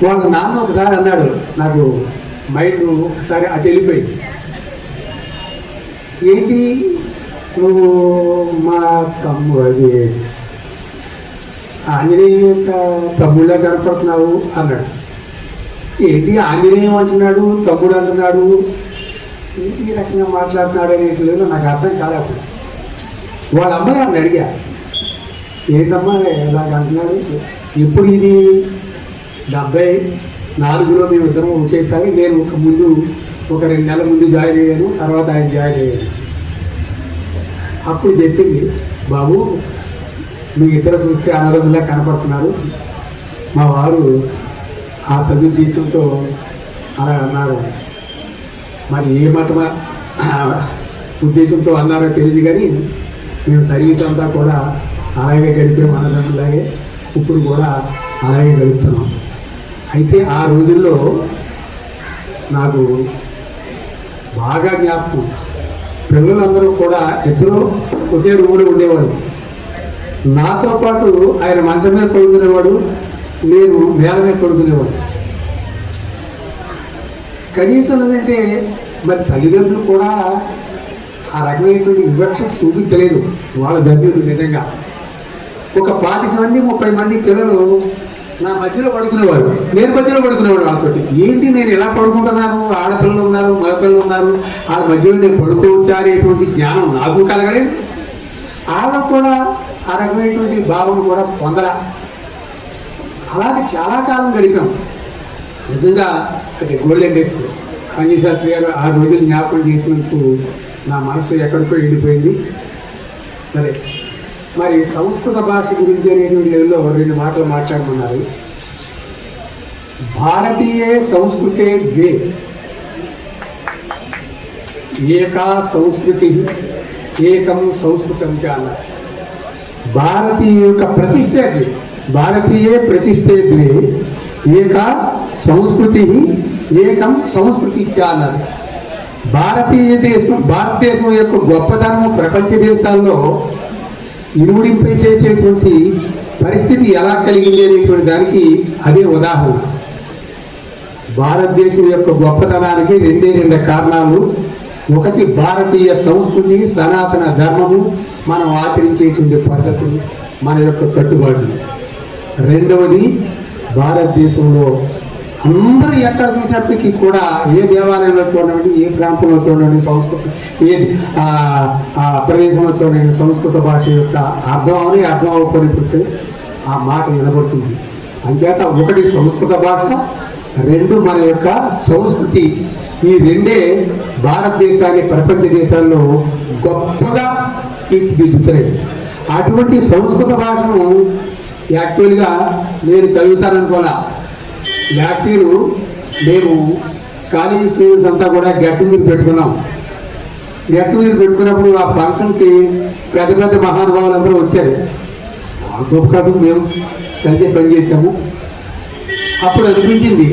వాళ్ళ నాన్న ఒకసారి అన్నాడు, నాకు మైండ్ ఒకసారి అటు వెళ్ళిపోయింది. ఏంటి నువ్వు మా తమ్ముడు అది ఆంజనేయ తమ్ముళ్ళ కనపడుతున్నావు అన్నాడు. ఏంటి ఆంజనేయం అంటున్నాడు, తమ్ముడు అంటున్నాడు, ఏంటి ఈ రకంగా మాట్లాడుతున్నాడు అనేట్లేదు నాకు అర్థం కాలేదు. వాళ్ళ అమ్మాయి ఆమెను అడిగా, ఏంటమ్మా ఎలాగ అంటున్నాడు. ఇప్పుడు ఇది 74లో మేము ఇద్దరం ఒకేసారి, నేను ముందు ఒక 2 నెలల ముందు జాయిన్ అయ్యాను, తర్వాత ఆయన జాయిన్ అయ్యాను. అప్పుడు చెప్పింది, బాబు మీ ఇద్దరు చూస్తే అన్నదమ్ములా కనపడుతున్నారు. మా వారు ఆ సదుద్దేశంతో అలా అన్నారు. మరి ఏ మాట ఉద్దేశంతో అన్నారో తెలియదు, కానీ మేము సర్వీస్ అంతా కూడా అలాగే గడిపాము, అన్నదమ్ములాగే. ఇప్పుడు కూడా అలాగే గడుపుతున్నాం. అయితే ఆ రోజుల్లో నాకు బాగా జ్ఞాపకం, పిల్లలందరూ కూడా ఇద్దరు ఒకే రూములో ఉండేవాడు. నాతో పాటు ఆయన మంచం మీద పడుకునేవాడు, నేను నేల మీద పడుకునేవాడు. కనీసం ఏంటంటే మరి తల్లిదండ్రులు కూడా ఆ రకమైనటువంటి వివక్ష చూపించలేదు. వాళ్ళ ధన్యులు నిజంగా. ఒక 25 మంది 30 మంది పిల్లలు నా మధ్యలో పడుకునేవారు, నేను మధ్యలో పడుకునేవాడు వాళ్ళతోటి. ఏంటి నేను ఎలా పడుకుంటున్నాను, ఆడపిల్లలు ఉన్నారు, మగపిల్లలు ఉన్నారు, వాళ్ళ మధ్యలో నేను పడుకోవచ్చా అనేటువంటి జ్ఞానం నాకు కలగలేదు. వాళ్ళకు కూడా ఆ రకమైనటువంటి భావన కూడా పొందరా. అలాగే చాలా కాలం గడిపాం. నిజంగా అది గోల్డెన్ డేస్. అంజశాస్త్రి గారు ఆ రోజులు జ్ఞాపకం చేసినందుకు నా మనసు ఎక్కడికో వెళ్ళిపోయింది. సరే, మరి సంస్కృత భాష గురించి అనేటువంటి లెవెల్లో 2 మాటలు మాట్లాడుతున్నారు. భారతీయ సంస్కృతే ద్వే, ఏకా సంస్కృతి ఏకం సంస్కృతం చ అన్నారు. భారతీయ యొక్క ప్రతిష్ట, భారతీయ ప్రతిష్టే ద్వే ఏకా సంస్కృతి ఏకం సంస్కృతి చ అన్నారు. భారతదేశం యొక్క గొప్పతనం ప్రపంచ దేశాల్లో ఇనుముడింపై చేసేటువంటి పరిస్థితి ఎలా కలిగింది అనేటువంటి దానికి అదే ఉదాహరణ. భారతదేశం యొక్క గొప్పతనానికి 2 కారణాలు. ఒకటి భారతీయ సంస్కృతి, సనాతన ధర్మము, మనం ఆచరించేటువంటి పద్ధతులు, మన యొక్క కట్టుబాట్లు. రెండవది భారతదేశంలో అందరూ ఎక్కడ చూసినప్పటికీ కూడా ఏ దేవాలయంలో చూడండి, ఏ ప్రాంతంలో చూడండి, సంస్కృతి ఏ ప్రదేశంలో చూడండి, సంస్కృత భాష యొక్క అర్థం అవ్వకపోతే ఆ మాట వినబడుతుంది. అంచేత ఒకటి సంస్కృత భాష, 2 మన యొక్క సంస్కృతి. ఈ 2 భారతదేశాన్ని ప్రపంచ దేశాల్లో గొప్పగా తీర్చిదిద్దుతున్నాయి. అటువంటి సంస్కృత భాషను యాక్చువల్గా నేను చదువుతాననుకోలే. లాస్ట్ ఇయర్ మేము కాలేజీ స్టూడెంట్స్ అంతా కూడా గెట్ టుగెదర్ పెట్టుకున్నాం. గెట్ టుగెదర్ పెట్టుకున్నప్పుడు ఆ ఫంక్షన్కి పెద్ద పెద్ద మహానుభావులు అందరూ వచ్చారు. వాళ్ళతో పాటు మేము కలిసి పనిచేసాము. అప్పుడు అనిపించింది,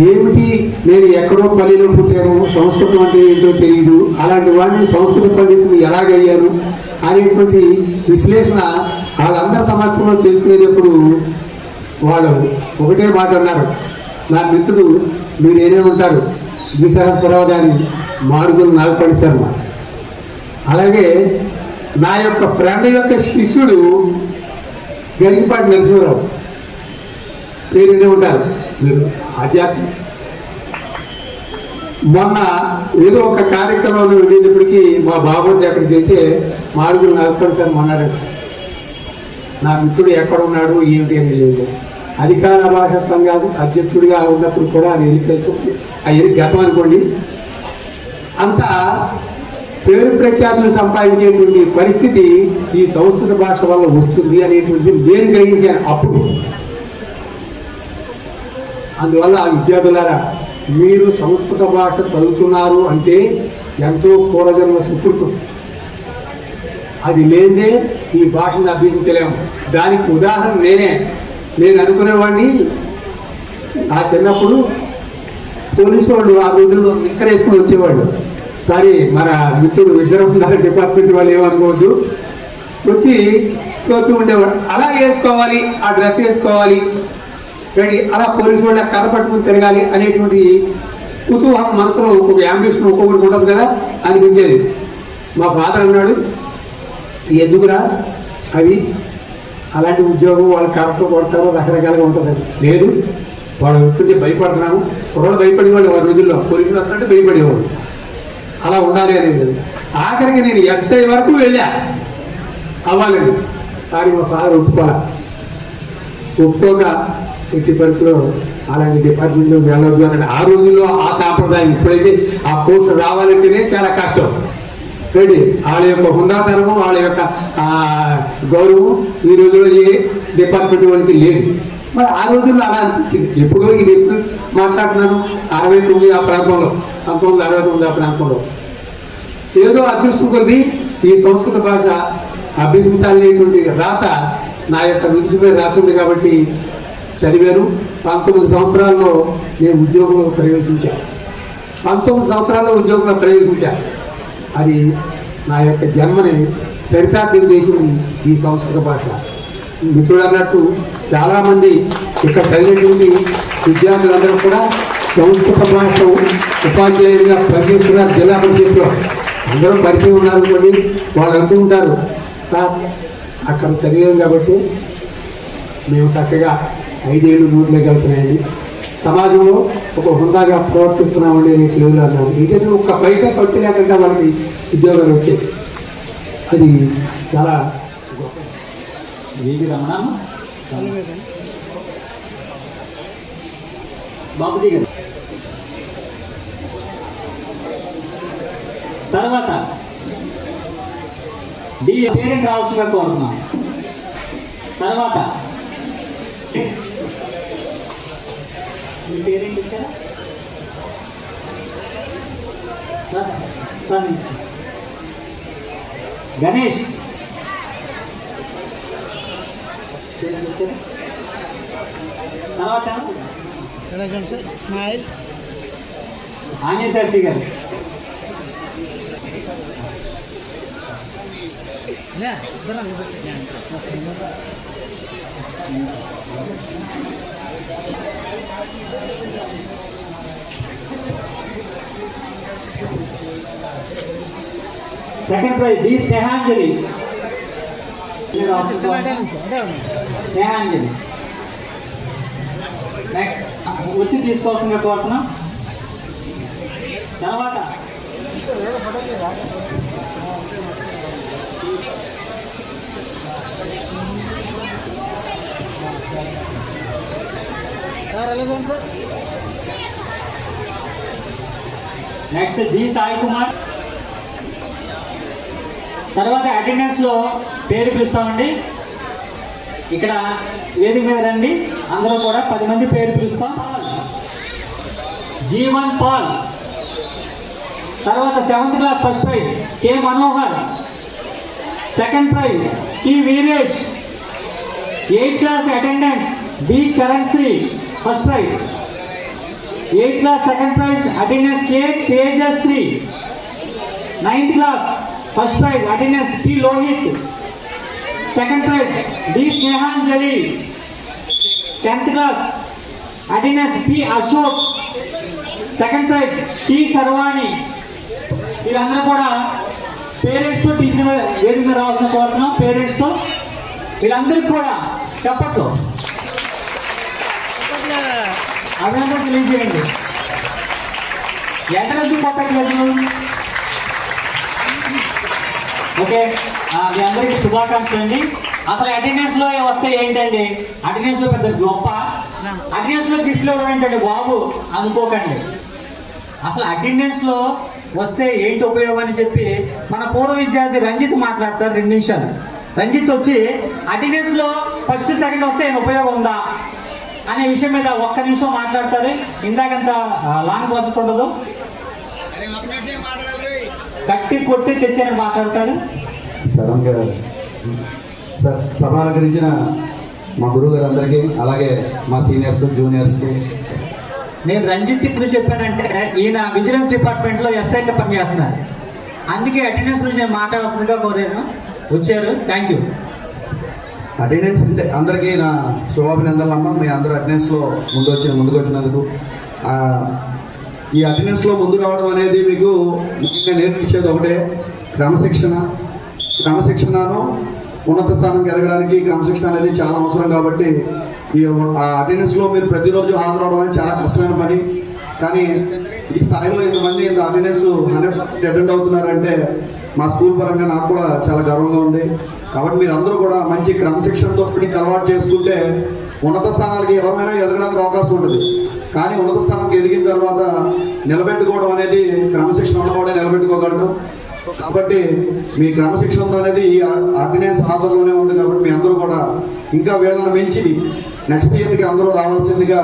ఏమిటి నేను ఎక్కడో పల్లెలో పుట్టాను, సంస్కృతం అంటే ఏంటో తెలియదు, అలాంటి వాడిని సంస్కృత పండితులు ఎలాగయ్యారు అనేటువంటి విశ్లేషణ వాళ్ళందరి సమక్షంలో చేసుకునేటప్పుడు వాళ్ళు ఒకటే మాట అన్నారు. నా మిత్రుడు మీరేనే ఉంటారు ద్విసహస్రరావు గారి మాడుగులు నాగపడి శర్మ, అలాగే నా యొక్క ఫ్రెండ్ యొక్క శిష్యుడు గరికపాటి నరసింహరావు పేరునే ఉంటారు మీరు ఆధ్యాత్మిక. మొన్న ఏదో ఒక కార్యక్రమంలో వెళ్ళేటప్పటికీ మా బాబుని అక్కడికి వెళ్తే మాడుగులు నాగపడి శర్మ అన్నాడు, నా మిత్రుడు ఎక్కడ ఉన్నాడు ఏమిటి అని లేదు. అధికార భాషా సంఘాలు అధ్యక్షుడిగా ఉన్నప్పుడు కూడా అది ఎన్నికలు అది గతం అనుకోండి. అంత పేరు ప్రఖ్యాతులు సంపాదించేటువంటి పరిస్థితి ఈ సంస్కృత భాష వల్ల వస్తుంది అనేటువంటిది నేను గ్రహించాను అప్పుడు. అందువల్ల ఆ విద్యార్థులారా, మీరు సంస్కృత భాష చదువుతున్నారు అంటే ఎంతో పూర్వజన్మ సుకృతం. అది లేదే ఈ భాషను అభ్యసించలేము. దానికి ఉదాహరణ నేను అనుకునేవాడిని. ఆ చిన్నప్పుడు పోలీసు వాళ్ళు ఆ రోజుల్లో నిక్కర్ వేసుకుని వచ్చేవాళ్ళు. సారీ, మన మిత్రుడు విద్యార్థుల డిపార్ట్మెంట్ వాళ్ళు ఏమనుకోవద్దు, వచ్చి తోపి ఉండేవాడు. అలా వేసుకోవాలి, ఆ డ్రెస్ వేసుకోవాలి, అలా పోలీసు వాళ్ళ కర్ర పట్టుకుని తిరగాలి అనేటువంటి కుతూహలం మనసులో ఒక్కొక్క యాంబిషన్ ఒక్కొక్కటి ఉంటుంది కదా అనిపించేది. మా ఫాదర్ అన్నాడు, ఎందుకురా అవి అలాంటి ఉద్యోగం వాళ్ళు కరెక్ట్గా కొడతారో రకరకాలుగా ఉంటుంది. లేదు, వాడు వస్తుంటే భయపడుతున్నాము. త్వరలో భయపడేవాడు వారి రోజుల్లో, పోలీసులు వస్తుంటే భయపడేవాడు. అలా ఉండాలి అనేది. ఆఖరికి నేను ఎస్ఐ వరకు వెళ్ళా అవ్వాలండి. కానీ మా ఫాదర్ ఒప్పుకోక ఎట్టి పరిస్థితుల్లో అలాంటి డిపార్ట్మెంట్లో వెళ్ళవద్దు అని. ఆ రోజుల్లో ఆ సాంప్రదాయం, ఇప్పుడైతే ఆ కోర్సు రావాలంటేనే చాలా కష్టం. వాళ్ళ యొక్క హుందాతనము, వాళ్ళ యొక్క గౌరవం ఈ రోజుల్లో ఏ డిపార్ట్మెంట్ వాళ్ళకి లేదు. మరి ఆ రోజుల్లో అలా అనిపించింది. ఎప్పుడో ఇది ఎప్పుడు మాట్లాడుతున్నాను, 69 ఆ ప్రాంతంలో, 1969 ఆ ప్రాంతంలో. ఏదో అదృష్టం కొద్ది ఈ సంస్కృత భాష అభ్యసించాలనేటువంటి రాత నా యొక్క రుచిపై రాసింది కాబట్టి చదివాను. 19 సంవత్సరాల్లో నేను ఉద్యోగంలో ప్రవేశించాను. 19 సంవత్సరాల్లో ఉద్యోగంలో ప్రవేశించాను. అది నా యొక్క జన్మని చరితార్థం చేసింది ఈ సంస్కృత భాష. మిత్రుడు అన్నట్టు చాలామంది ఇక్కడ చదివేటువంటి విద్యార్థులందరూ కూడా సంస్కృత భాష ఉపాధ్యాయులుగా పనిచేస్తున్నారు. జిల్లా పరిషత్లో అందరూ పరిచయం ఉన్నారు కొన్ని. వాళ్ళు అంటూ ఉంటారు, సార్ అక్కడ చదివాం కాబట్టి మేము చక్కగా 5 ఏళ్ళు నోట్లోకి వెళ్తున్నాయని, సమాజంలో ఒక హుందాగా ప్రవర్తిస్తున్నామండి అని లేవులు అన్నారు. ఇదే ఒక్క పైసా ఖర్చు లేకుండా వాళ్ళకి ఉద్యోగాలు వచ్చాయి. అది చాలా గొప్ప. బాబుజీ గారు తర్వాత పేరెంట్ రావాల్సిందిగా కోరుతున్నాం. తర్వాత మీ పేరెంట్ ఇచ్చారా? గణేష్ తర్వాత స్మైల్ ఆంజనేయ శాస్త్రి గారు. Second prize D Snehanjali. Snehanjali next వచ్చి తీసుకోవాల్సిందిగా కోరుతున్నాం. తర్వాత నెక్స్ట్ జి సాయి కుమార్. తర్వాత అటెండెన్స్ లో పేరు పిలుస్తామండి. ఇక్కడ వేదిక మీద రండి, అందరూ కూడా 10 మంది పేరు పిలుస్తాం. జీవన్ పాల్. తర్వాత 7th class first prize K Manohar. Second prize T Veeresh. 8th class attendance B Charan Sri first prize. 8th class second prize attendance K Tejasri. 9th class first prize attendance P Lohit. Second prize D Snehanjali. 10th class attendance P Ashok. Second prize T Sarvani. వీళ్ళందరూ కూడా పేరెంట్స్తో teacher వేదిక మీద రావాల్సిన కోరుతున్నాం. పేరెంట్స్తో వీళ్ళందరికీ కూడా చెప్పట్లు అభినందన తెలియజేయండి. ఎంతమంది కొట్టట్లేదు? ఓకే, మీ అందరికీ శుభాకాంక్షలు అండి. అసలు అటెండెన్స్లో వస్తే ఏంటండి, అటెండెన్స్లో పెద్ద గొప్ప, అటెండెన్స్లో గిఫ్ట్లు ఇవ్వడం ఏంటండి బాబు అనుకోకండి. అసలు అటెండెన్స్లో వస్తే ఏంటి ఉపయోగం అని చెప్పి మన పూర్వ విద్యార్థి రంజిత్ మాట్లాడతారు. 2 నిమిషాలు. రంజిత్ వచ్చి అటెండెన్స్లో ఫస్ట్ సెకండ్ వస్తే ఉపయోగం ఉందా అనే విషయం మీద 1 నిమిషం మాట్లాడతారు. ఇందాకంత లాంగ్ ప్రాసెస్ ఉండదు. కట్టి కొట్టి తెచ్చని మాట్లాడతారు. సార్, సభ అలంకరించిన మా గురువు గారు అందరికీ, అలాగే మా సీనియర్స్ జూనియర్స్కి. నేను రంజిత్ ఇప్పుడు చెప్పానంటే ఈయన విజిలెన్స్ డిపార్ట్మెంట్లో ఎస్ఐగా పనిచేస్తున్నారు. అందుకే అటెండెన్స్ గురించి నేను మాట్లాడాల్సిందిగా కోరాను. వచ్చారు. Thank you. అటెండెన్స్ అంటే అందరికీ నా శుభాభినందనలు అమ్మ. మీ అందరూ అటెండెన్స్లో ముందుకు వచ్చినందుకు. ఈ అటెండెన్స్లో ముందు రావడం అనేది మీకు ముఖ్యంగా నేర్పించేది ఒకటే, క్రమశిక్షణను ఉన్నత స్థానానికి ఎదగడానికి క్రమశిక్షణ అనేది చాలా అవసరం. కాబట్టి ఈ అటెండెన్స్లో మీరు ప్రతిరోజు హాజరవడం అనేది చాలా కష్టమైన పని. కానీ ఈ స్థాయిలో ఇంతమంది అటెండెన్స్ 100% అటెండ్ అవుతున్నారంటే మా స్కూల్ పరంగా నాకు కూడా చాలా గర్వంగా ఉంది. కాబట్టి మీరు అందరూ కూడా మంచి క్రమశిక్షణతో అలవాటు చేసుకుంటే ఉన్నత స్థానాలకి ఎవరైనా ఎదగడానికి అవకాశం ఉంటుంది. కానీ ఉన్నత స్థానానికి ఎదిగిన తర్వాత నిలబెట్టుకోవడం అనేది క్రమశిక్షణ ఉన్నవాడే నిలబెట్టుకోగలడు. కాబట్టి మీ క్రమశిక్షణతో అనేది ఈ అటెండెన్స్ హాజరులోనే ఉంది. కాబట్టి మీ అందరూ కూడా ఇంకా వీళ్ళని పెంచి నెక్స్ట్ ఇయర్కి అందరూ రావాల్సిందిగా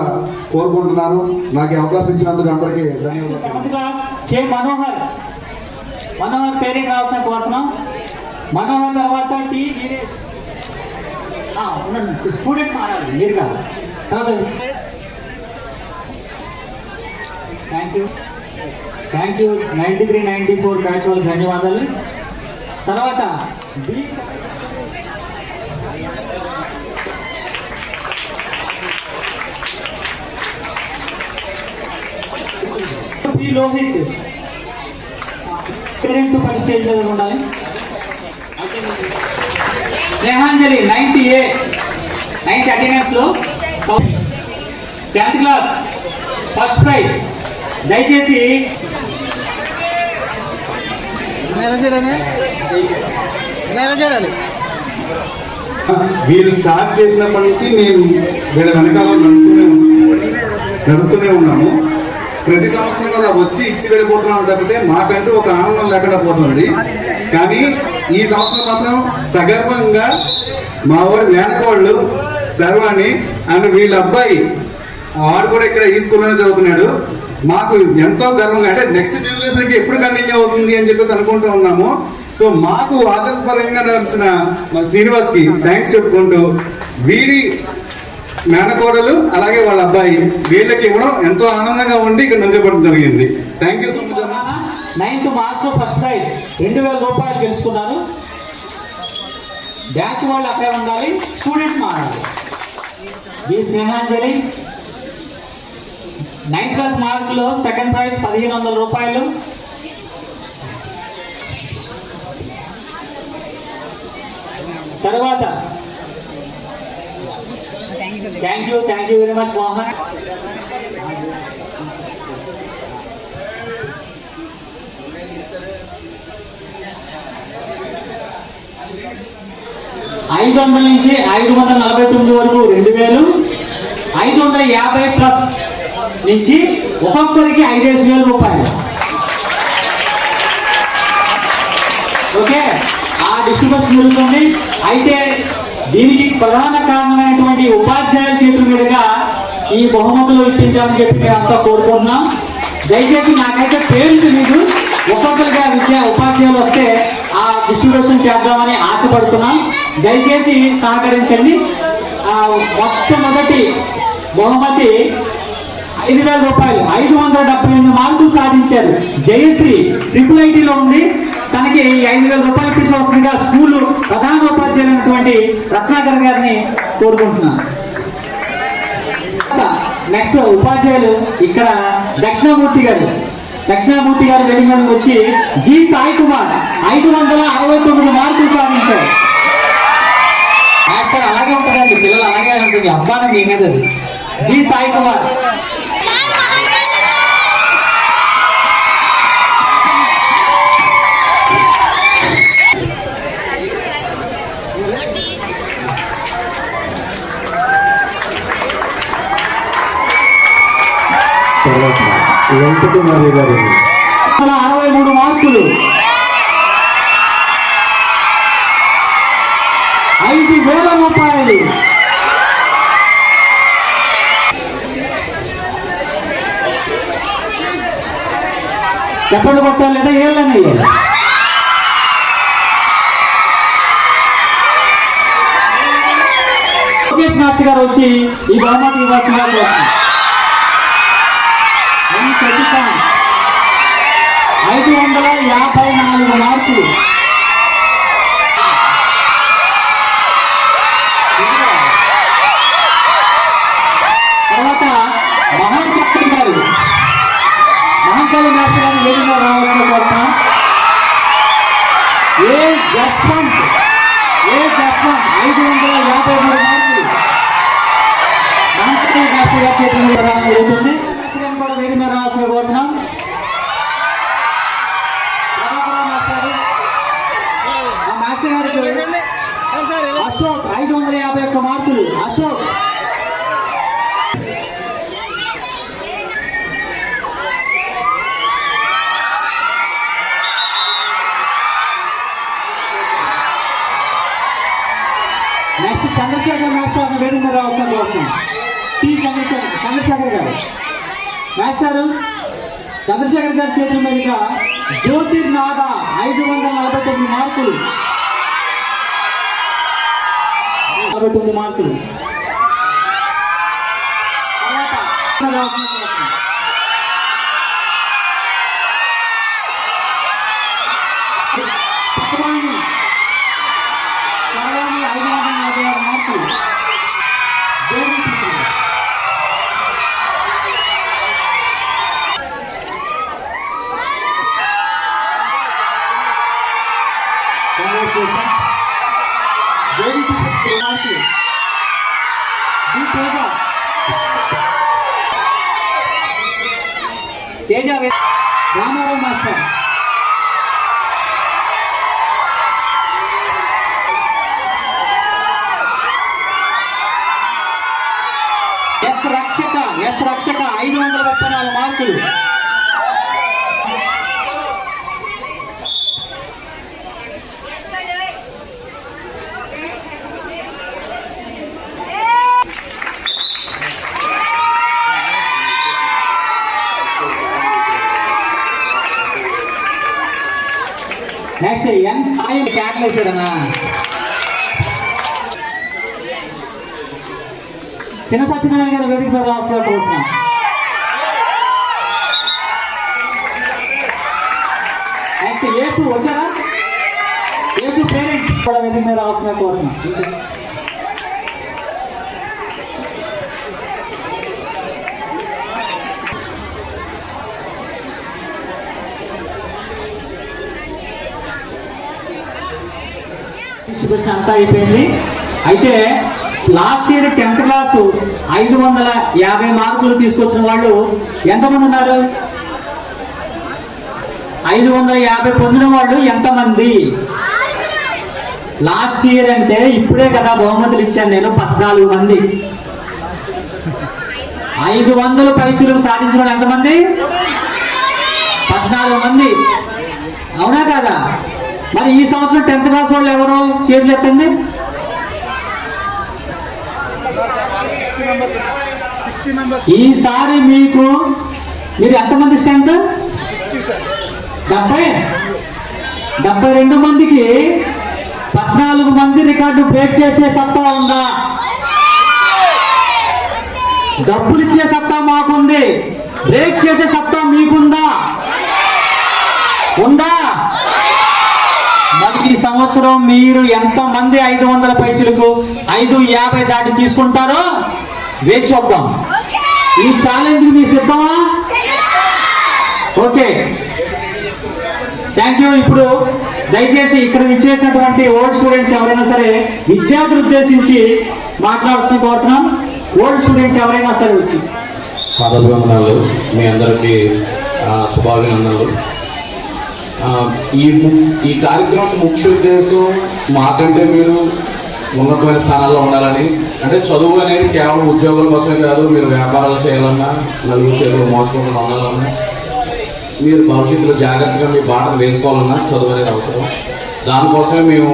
కోరుకుంటున్నాను. నాకు ఈ అవకాశం ఇచ్చినందుకు అందరికీ ధన్యవాదాలు. మనోహర్ పేరెంట్ రావాల్సిన కోరుతున్నాం. మనోహర్ తర్వాత టీ వీరేష్. స్టూడెంట్ మారాలి మీరు కాదు. తర్వాత థ్యాంక్ యూ 93-94 బ్యాచ్ వాళ్ళకి ధన్యవాదాలు. తర్వాత బి లోహిత్ పేరెంట్తో పరిచయం ఉండాలి. Snehanjali 90 అటెండెన్స్లో 10th class first praise. దయచేసి వీళ్ళు స్టార్ట్ చేసినప్పటి నుంచి మేము వీళ్ళ వెనకాల నడుస్తూనే ఉన్నాము. ప్రతి సంవత్సరం అలా వచ్చి ఇచ్చి వెళ్ళిపోతున్నాం తప్పితే మాకంటూ ఒక ఆనందం లేకుండా పోతుంది. కానీ ఈ సంవత్సరం మాత్రం సగర్వంగా మా వాడి మేనకోళ్ళు సర్వాణి అండ్ వీళ్ళ అబ్బాయి వాడు కూడా ఇక్కడ ఈ స్కూల్లోనే చదువుతున్నాడు. మాకు ఎంతో గర్వంగా, అంటే నెక్స్ట్ జనరేషన్కి ఎప్పుడు కంటిన్యూ అవుతుంది అని చెప్పేసి అనుకుంటూ ఉన్నాము. సో మాకు ఆదర్శపరంగా నడిచిన మా శ్రీనివాస్కి థ్యాంక్స్ చెప్పుకుంటూ వీడి మేనకోడలు అలాగే వాళ్ళ అబ్బాయి వీళ్ళకి ఇవ్వడం ఎంతో ఆనందంగా ఉండి ఇక్కడ నుంచోబడడం జరిగింది. Thank you so much. 9th మార్చ్లో ఫస్ట్ ప్రైజ్ 2000 రూపాయలు గెలుచుకున్నారు. బ్యాచ్ వాళ్ళు అక్కడే ఉండాలి, స్టూడెంట్ మారాలి. బి స్నేహాంజలి 9th క్లాస్ మార్కులో సెకండ్ ప్రైజ్ 1500 రూపాయలు. తర్వాత thank you very much Mohan. $500 నుంచి 549 వరకు 2000, 550 ప్లస్ నుంచి ఒక్కొక్కరికి 5,000 రూపాయలు. ఓకే, ఆ డిస్ట్రిబ్యూషన్ జరుగుతుంది. అయితే దీనికి ప్రధాన కారణమైనటువంటి ఉపాధ్యాయుల చేతుల మీదుగా ఈ బహుమతులు ఇప్పించాలని చెప్పి మేము అంతా కోరుకుంటున్నాం. దయచేసి నాకైతే పేరు తెలీదు, ఒక్కొక్కరిగా ఉపాధ్యాయులు వస్తే ఆ డిస్ట్రిబ్యూషన్ చేద్దామని ఆశపడుతున్నాం. దయచేసి సహకరించండి. మొట్టమొదటి బహుమతి 5,000 రూపాయలు 578 మార్కులు సాధించారు. జయశ్రీ IIITలో ఉంది. తనకి 5,000 రూపాయలు ఫీజు వస్తుందిగా స్కూలు ప్రధాన ఉపాధ్యాయులైనటువంటి రత్నాకర్ గారిని కోరుకుంటున్నాను. నెక్స్ట్ ఉపాధ్యాయులు ఇక్కడ దక్షిణామూర్తి గారు వేదిక మీదకి వచ్చి జి సాయి కుమార్ 569 మార్కులు సాధించారు. మాస్టర్ అలాగే ఉంటుందండి, పిల్లలు అలాగే ఉంటుంది, అబ్బానం ఏమేది అది. జి సాయి కుమార్ వెంకటకుమారి గారు 63 మార్కులు 5,000 రూపాయలు. చెప్పండి కొట్టాలి లేదా ఏళ్ళని లోకేష్ మాస్టర్ గారు వచ్చి ఈ బహుమతి ఇవ్వాల్సిందిగా 554 మార్కులు. తర్వాత మహాంకాళి మాస్టర్ గారు వేదికగా రావాల్సిన కోరుతున్నాం. ఏ జస్వంత్ 553 మార్కులు మహాంకాళి మాస్టర్ గారి చేతుల మీద రావడం జరుగుతుంది. కూడా వేదిక మీద రావాల్సిన కోరుతున్నాం. మాస్టర్ గారికి అశోక్ 551 మార్కులు. అశోక్ నెక్స్ట్ చంద్రశేఖర్ మాస్టర్ వేదిక మీద రావాల్సిన కోరుతున్నాం. టి చంద్రశేఖర్ గారు మాస్టారు చంద్రశేఖర్ గారి చేతుల మీదుగా జ్యోతిర్నాథ 549 మార్కులు 49 మార్కులు. చక్రవాణి 546 మార్కులు. తేజ రామారావు మాస్టర్ ఎస్ రక్షక 534 మార్కులు. నెక్స్ట్ ఎన్ సాయం క్యాట్లేసాడనా చిన్న సత్యనారాయణ గారు వేదిక మీద రావాల్సిన కోరుతున్నాం. నెక్స్ట్ యేసు వచ్చారా? యేసు పేరెంట్ కూడా వేదిక మీద రావాల్సిన కోరుతున్నాం. అంతా అయిపోయింది. అయితే లాస్ట్ ఇయర్ 10th క్లాసు 550 మార్కులు తీసుకొచ్చిన వాళ్ళు ఎంతమంది ఉన్నారు? 550 పొందిన వాళ్ళు ఎంతమంది? లాస్ట్ ఇయర్ అంటే ఇప్పుడే కదా బహుమతులు ఇచ్చాను నేను, 14 మంది. 500 పైచులకు సాధించిన వాళ్ళు ఎంతమంది? 14 మంది. అవునా కదా? మరి ఈ సంవత్సరం 10th క్లాస్ వాళ్ళు ఎవరు చేతులు ఎత్తండి. ఈసారి మీరు ఎంతమంది స్ట్రెంత్? 72 మందికి 14 మంది రికార్డు బ్రేక్ చేసే సత్తా ఉందా? డబ్బులు ఇచ్చే సత్తా మాకుంది, బ్రేక్ చేసే సత్తా మీకుందా? ఉందా? మరి ఈ సంవత్సరం మీరు ఎంతమంది 500 పైసలకు 550 దాటి తీసుకుంటారో వేచి చూద్దాం. ఈ ఛాలెంజ్ మీ సిద్ధమా? Okay, thank you. ఇప్పుడు దయచేసి ఇక్కడ విచ్చేసినటువంటి ఓల్డ్ స్టూడెంట్స్ ఎవరైనా సరే విద్యార్థులు ఉద్దేశించి మాట్లాడుతూ కోరుతున్నాం. ఓల్డ్ స్టూడెంట్స్ ఎవరైనా సరే వచ్చి. పాదాభివందనాలు, మీ అందరికీ శుభాభినందనలు. ఈ కార్యక్రమం ముఖ్య ఉద్దేశం మాకంటే మీరు ఉన్నతమైన స్థానాల్లో ఉండాలని. అంటే చదువు అనేది కేవలం ఉద్యోగాల కోసమే కాదు, మీరు వ్యాపారాలు చేయాలన్నా, నలుగురు చేతులు మోసకుండా ఉండాలన్నా, మీరు భవిష్యత్తులో జాగ్రత్తగా మీ బాటను వేసుకోవాలన్నా చదువు అనేది అవసరం. దానికోసమే మేము